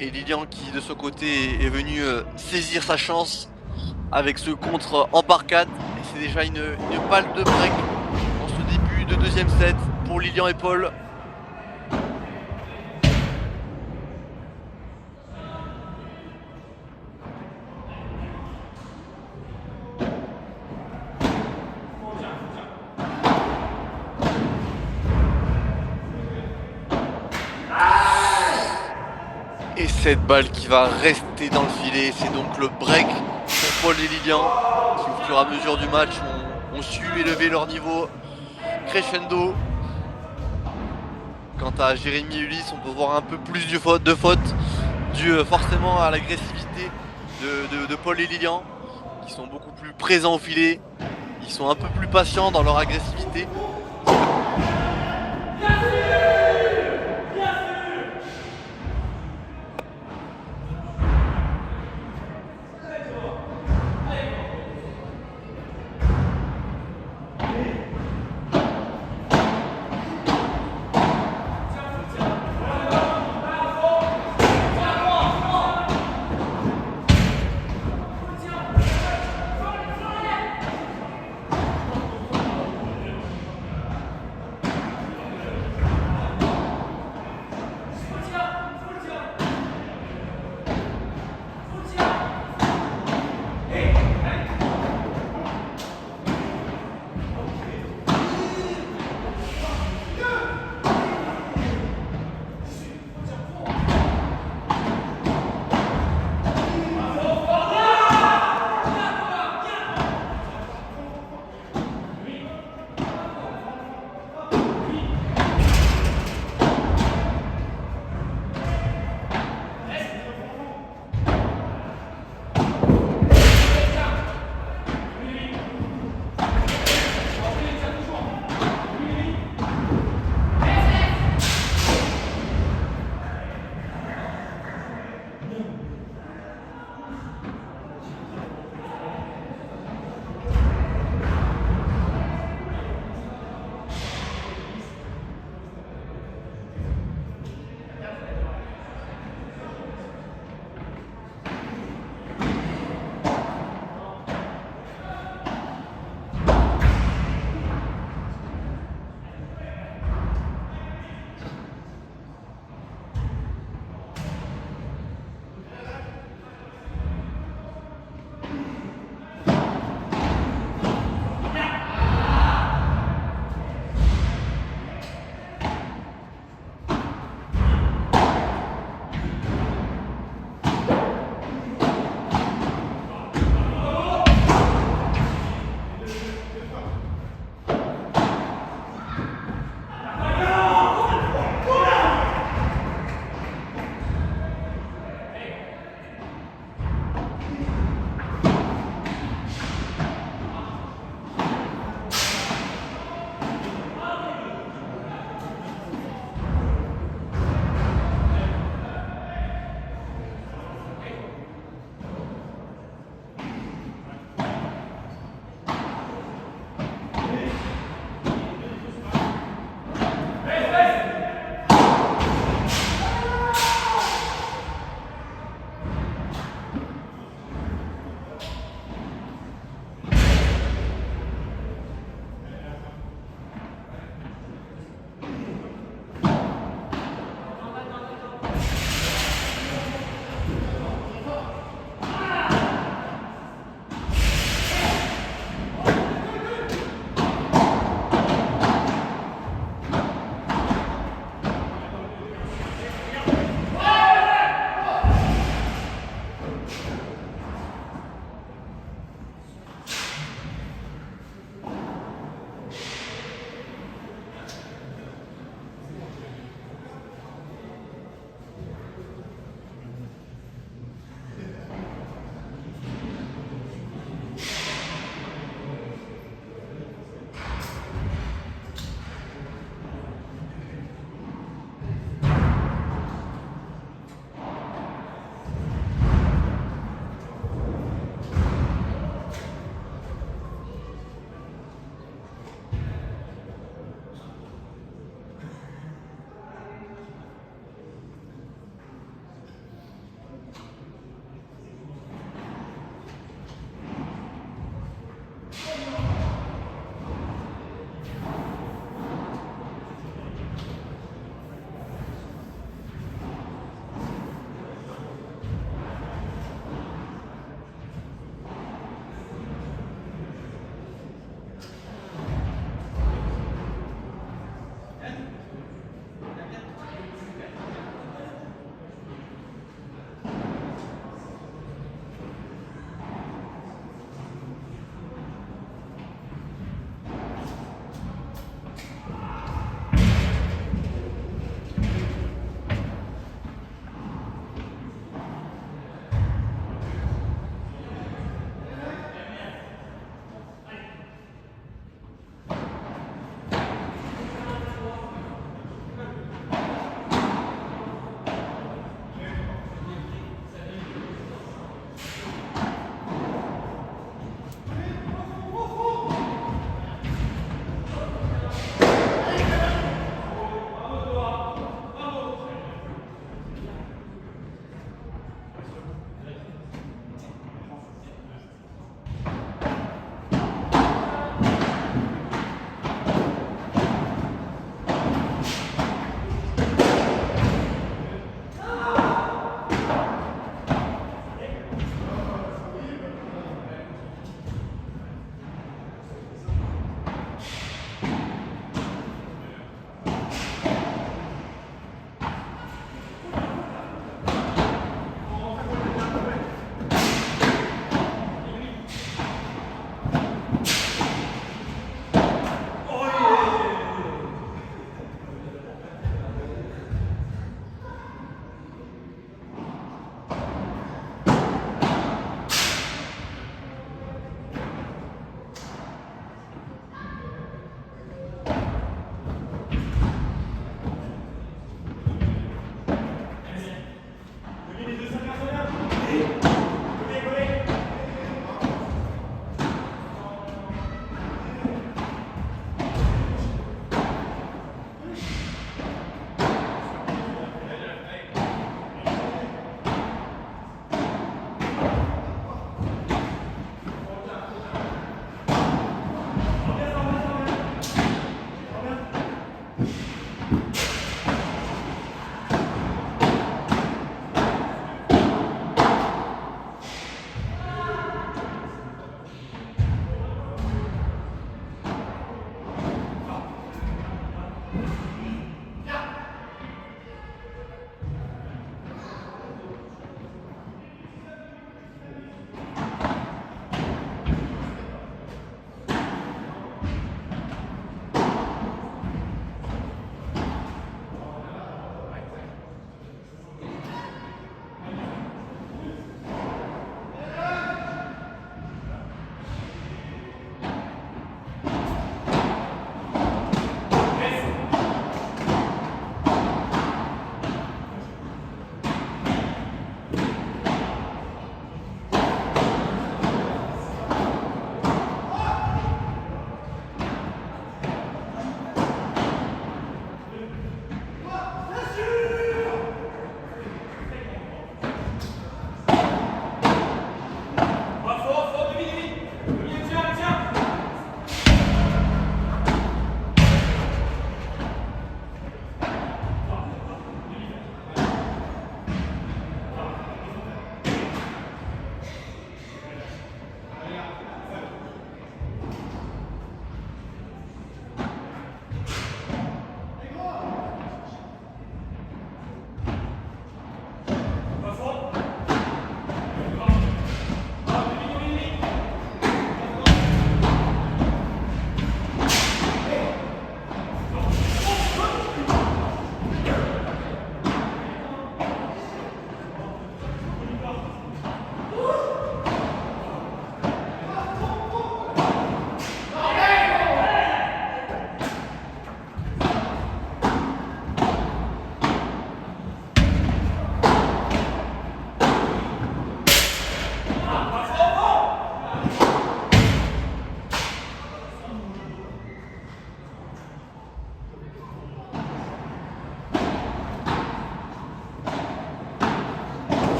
Et Lilian qui de son côté est venu saisir sa chance avec ce contre en par 4. Et c'est déjà une balle de break dans ce début de deuxième set pour Lilian et Paul. Et cette balle qui va rester dans le filet, c'est donc le break pour Paul et Lilian qui au fur et à mesure du match ont su élever leur niveau crescendo. Quant à Jérémy et Ulysse, on peut voir un peu plus de fautes dues forcément à l'agressivité de Paul et Lilian qui sont beaucoup plus présents au filet, ils sont un peu plus patients dans leur agressivité.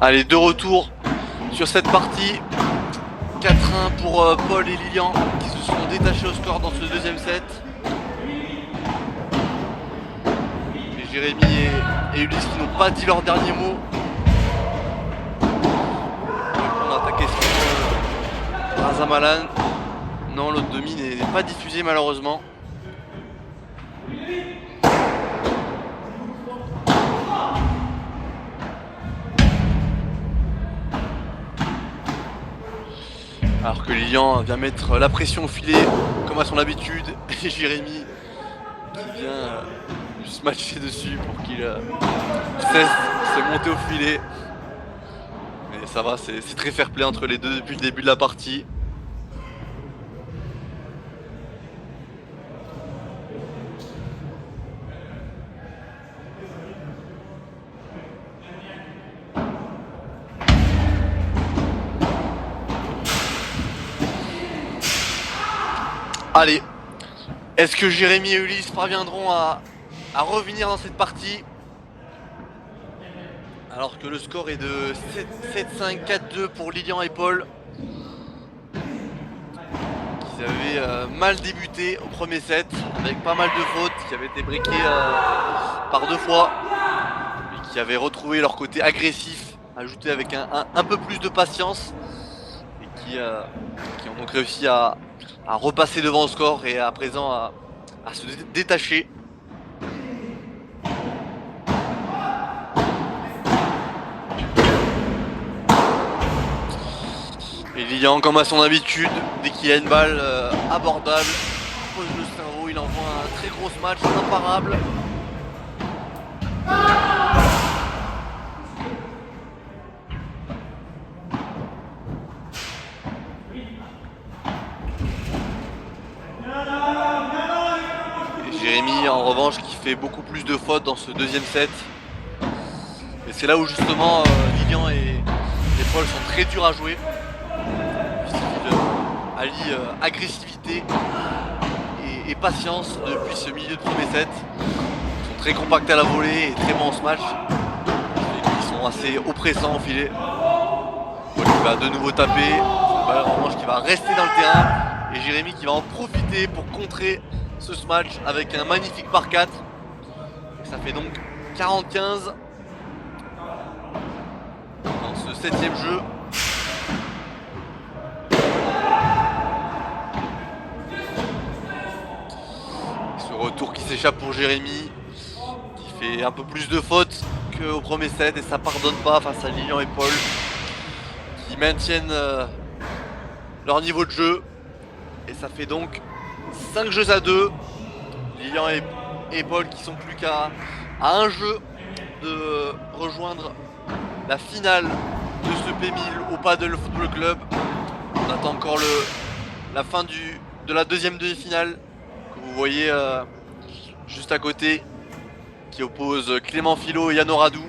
Allez, de retour sur cette partie. 4-1 pour Paul et Lilian qui se sont détachés au score dans ce deuxième set. Et Jérémy et Ulysse qui n'ont pas dit leur dernier mot. On a attaqué sur Razamalan. Non, l'autre demi n'est pas diffusé malheureusement. Alors que Lilian vient mettre la pression au filet, comme à son habitude, et Jérémy qui vient juste matcher dessus pour qu'il cesse de se monter au filet. Mais ça va, c'est très fair play entre les deux depuis le début de la partie. Allez, est-ce que Jérémy et Ulysse parviendront à revenir dans cette partie? Alors que le score est de 7-5, 4-2 pour Lilian et Paul. Qui avaient mal débuté au premier set, avec pas mal de fautes, qui avaient été briquées par 2 fois. Et qui avaient retrouvé leur côté agressif, ajouté avec un peu plus de patience. Et qui ont donc réussi à repasser devant au score et à présent à se détacher. Et Lilian, comme à son habitude, dès qu'il y a une balle abordable, pose le cerveau, il envoie un très gros match, imparable. Jérémy en revanche qui fait beaucoup plus de fautes dans ce deuxième set. Et c'est là où justement Lilian et Paul sont très durs à jouer. Puisqu'ils allient agressivité et patience depuis ce milieu de premier set. Ils sont très compacts à la volée et très bons en smash. Ils sont assez oppressants au filet. Paul qui va de nouveau taper. En revanche qui va rester dans le terrain. Et Jérémy qui va en profiter pour contrer ce match avec un magnifique par 4. Ça fait donc 40-15 dans ce 7ème jeu. Ce retour qui s'échappe pour Jérémy, qui fait un peu plus de fautes qu'au premier set et ça pardonne pas face à Lilian et Paul qui maintiennent leur niveau de jeu. Et ça fait donc 5 jeux à 2. Lilian et Paul qui sont plus qu'à un jeu de rejoindre la finale de ce P1000 au Paddle Football Club. On attend encore la fin de la deuxième demi-finale que vous voyez juste à côté, qui oppose Clément Philo et Yann Oradou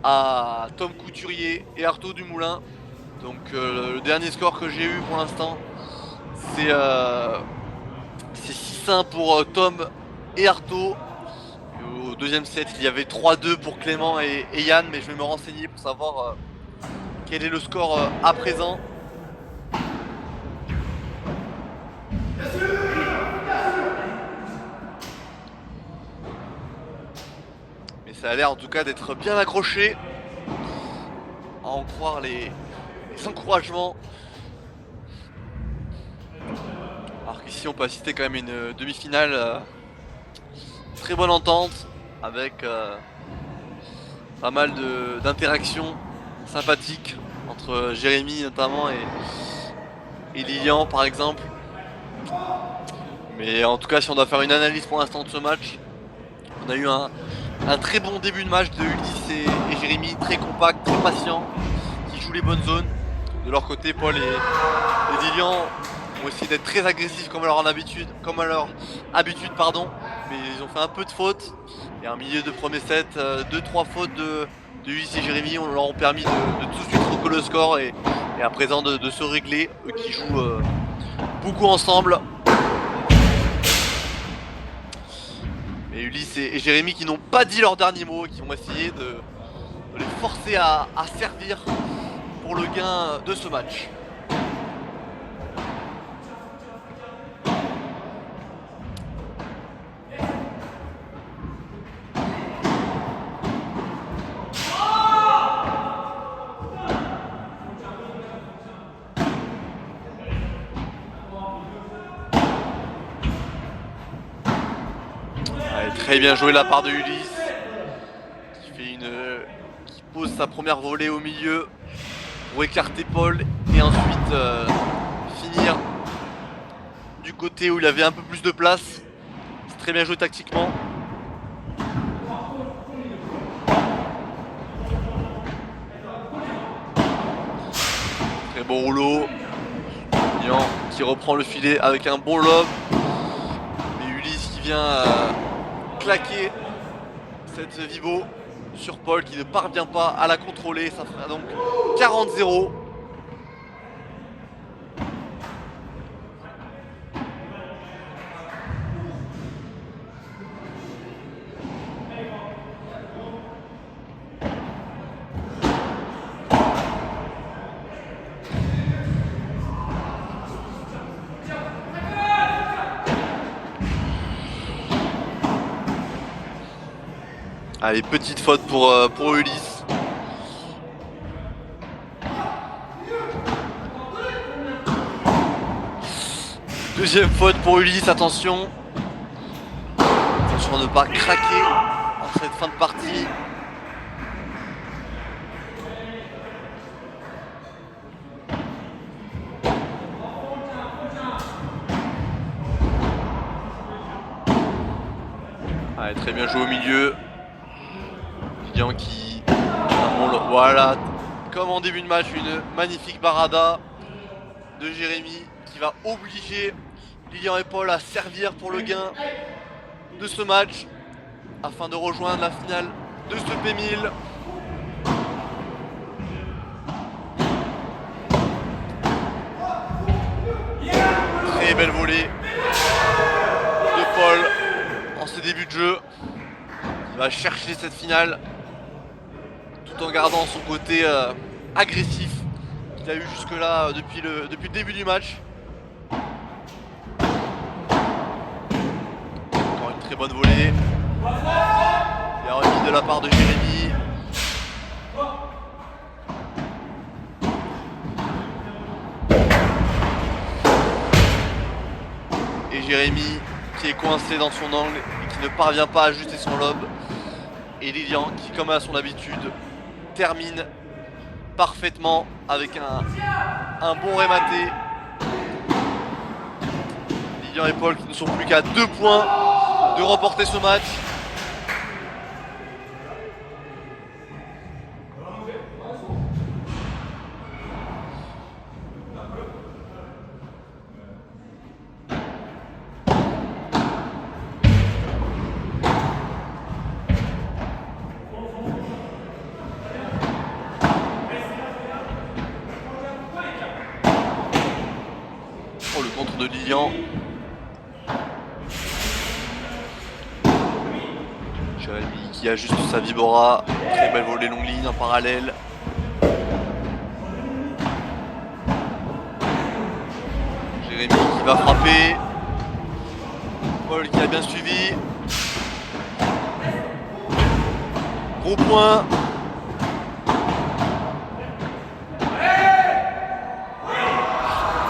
à Tom Couturier et Artaud Dumoulin. Donc le dernier score que j'ai eu pour l'instant, c'est 6-1 pour Tom et Artaud. Au deuxième set, il y avait 3-2 pour Clément et Yann, mais je vais me renseigner pour savoir quel est le score à présent. Mais ça a l'air en tout cas d'être bien accroché, à en croire les encouragements. Alors qu'ici on peut assister quand même une demi-finale très bonne entente avec pas mal d'interactions sympathiques entre Jérémy notamment et Lilian par exemple. Mais en tout cas si on doit faire une analyse pour l'instant de ce match, on a eu un très bon début de match de Ulysse et Jérémy, très compact, très patient, qui jouent les bonnes zones. De leur côté, Paul et Lilian ont essayé d'être très agressifs comme à leur habitude, mais ils ont fait un peu de fautes. Et en milieu de premier set, 2-3 fautes de Ulysse et Jérémy leur ont permis de tout de suite recoller le score et à présent de se régler, eux qui jouent beaucoup ensemble. Et Ulysse et Jérémy qui n'ont pas dit leur dernier mot, qui ont essayé de les forcé à servir pour le gain de ce match. Très bien joué de la part de Ulysse qui pose sa première volée au milieu pour écarter Paul et ensuite finir du côté où il avait un peu plus de place. C'est très bien joué tactiquement. Très bon rouleau. Lilian qui reprend le filet avec un bon lob. Et Ulysse qui vient claquer cette Vibo sur Paul qui ne parvient pas à la contrôler. Ça fera donc 40-0. Allez, petite faute pour Ulysse. Deuxième faute pour Ulysse, attention. Attention à ne pas craquer en cette fin de partie. Allez, très bien joué au milieu. Lilian qui... Voilà, comme en début de match, une magnifique barada de Jérémy qui va obliger Lilian et Paul à servir pour le gain de ce match afin de rejoindre la finale de ce P1000. Très belle volée de Paul en ce début de jeu. Il va chercher cette finale tout en gardant son côté agressif qu'il a eu jusque là depuis le début du match. Encore une très bonne volée. Bien remis de la part de Jérémy. Et Jérémy qui est coincé dans son angle et qui ne parvient pas à ajuster son lob. Et Lilian qui, comme à son habitude, termine parfaitement avec un bon rématé. Lilian et Paul qui ne sont plus qu'à 2 points de remporter ce match. Oh, le contre de Lilian. Jérémy qui ajuste sa Vibora. Très belle volée longue ligne en parallèle. Jérémy qui va frapper. Paul qui a bien suivi. Gros point.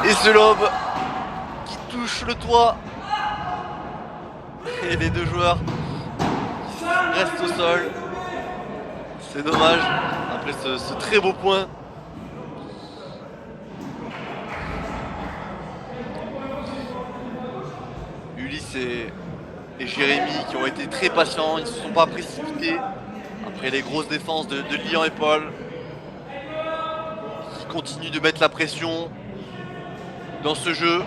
Et ce lob qui touche le toit. Et les deux joueurs qui restent au sol. C'est dommage après ce très beau point. Ulysse et Jérémy qui ont été très patients, ils ne se sont pas précipités après les grosses défenses de Lilian et Paul qui continuent de mettre la pression dans ce jeu.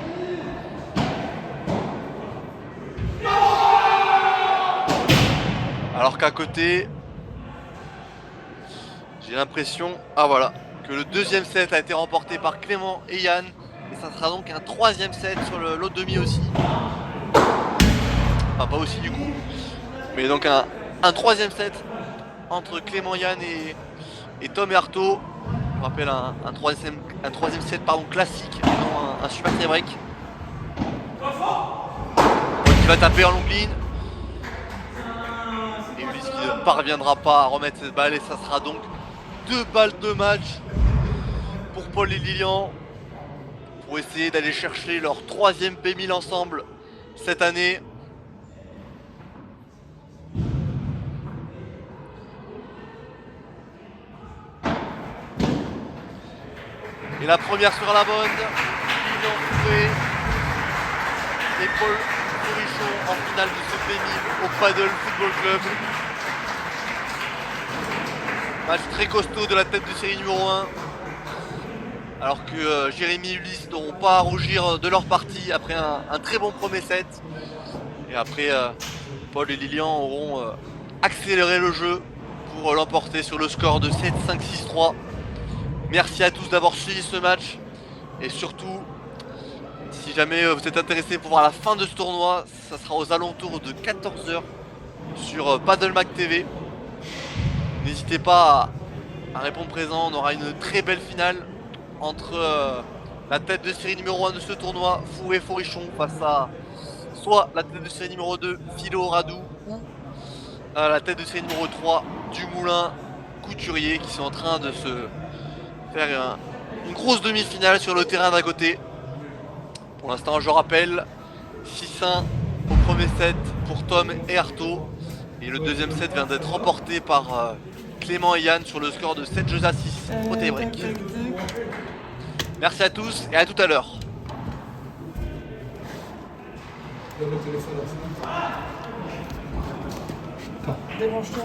Alors qu'à côté, j'ai l'impression, que le deuxième set a été remporté par Clément et Yann. Et ça sera donc un troisième set sur l'autre demi aussi. Enfin pas aussi du coup. Mais donc un troisième set entre Clément, Yann Et Tom et Artaud, je rappelle un troisième set classique, et non un super tie break. Qui va taper en longue ligne. Et Ulysse qui ne parviendra pas à remettre cette balle et ça sera donc 2 balles de match pour Paul et Lilian pour essayer d'aller chercher leur 3e P1000 ensemble cette année. Et la première sera la bonne. Lilian Fouet et Paul Forichon en finale de ce P1000 au Paddle Football Club. Match très costaud de la tête de série numéro 1. Alors que Jérémy et Ulysse n'auront pas à rougir de leur partie après un très bon premier set. Et après, Paul et Lilian auront accéléré le jeu pour l'emporter sur le score de 7-5-6-3. Merci à tous d'avoir suivi ce match. Et surtout, si jamais vous êtes intéressé pour voir la fin de ce tournoi, ça sera aux alentours de 14 h sur PaddleMac TV. N'hésitez pas à répondre présent, on aura une très belle finale entre la tête de série numéro 1 de ce tournoi, Fouet Forichon, face à soit la tête de série numéro 2, Philo Radou, ou la tête de série numéro 3, Dumoulin Couturier, qui sont en train de se faire une grosse demi-finale sur le terrain d'à côté. Pour l'instant, je rappelle, 6-1 au premier set pour Tom et Artaud. Et le deuxième set vient d'être remporté par Clément et Yann sur le score de 7 jeux à 6 au tie-break. Merci à tous et à tout à l'heure. Débranche-toi.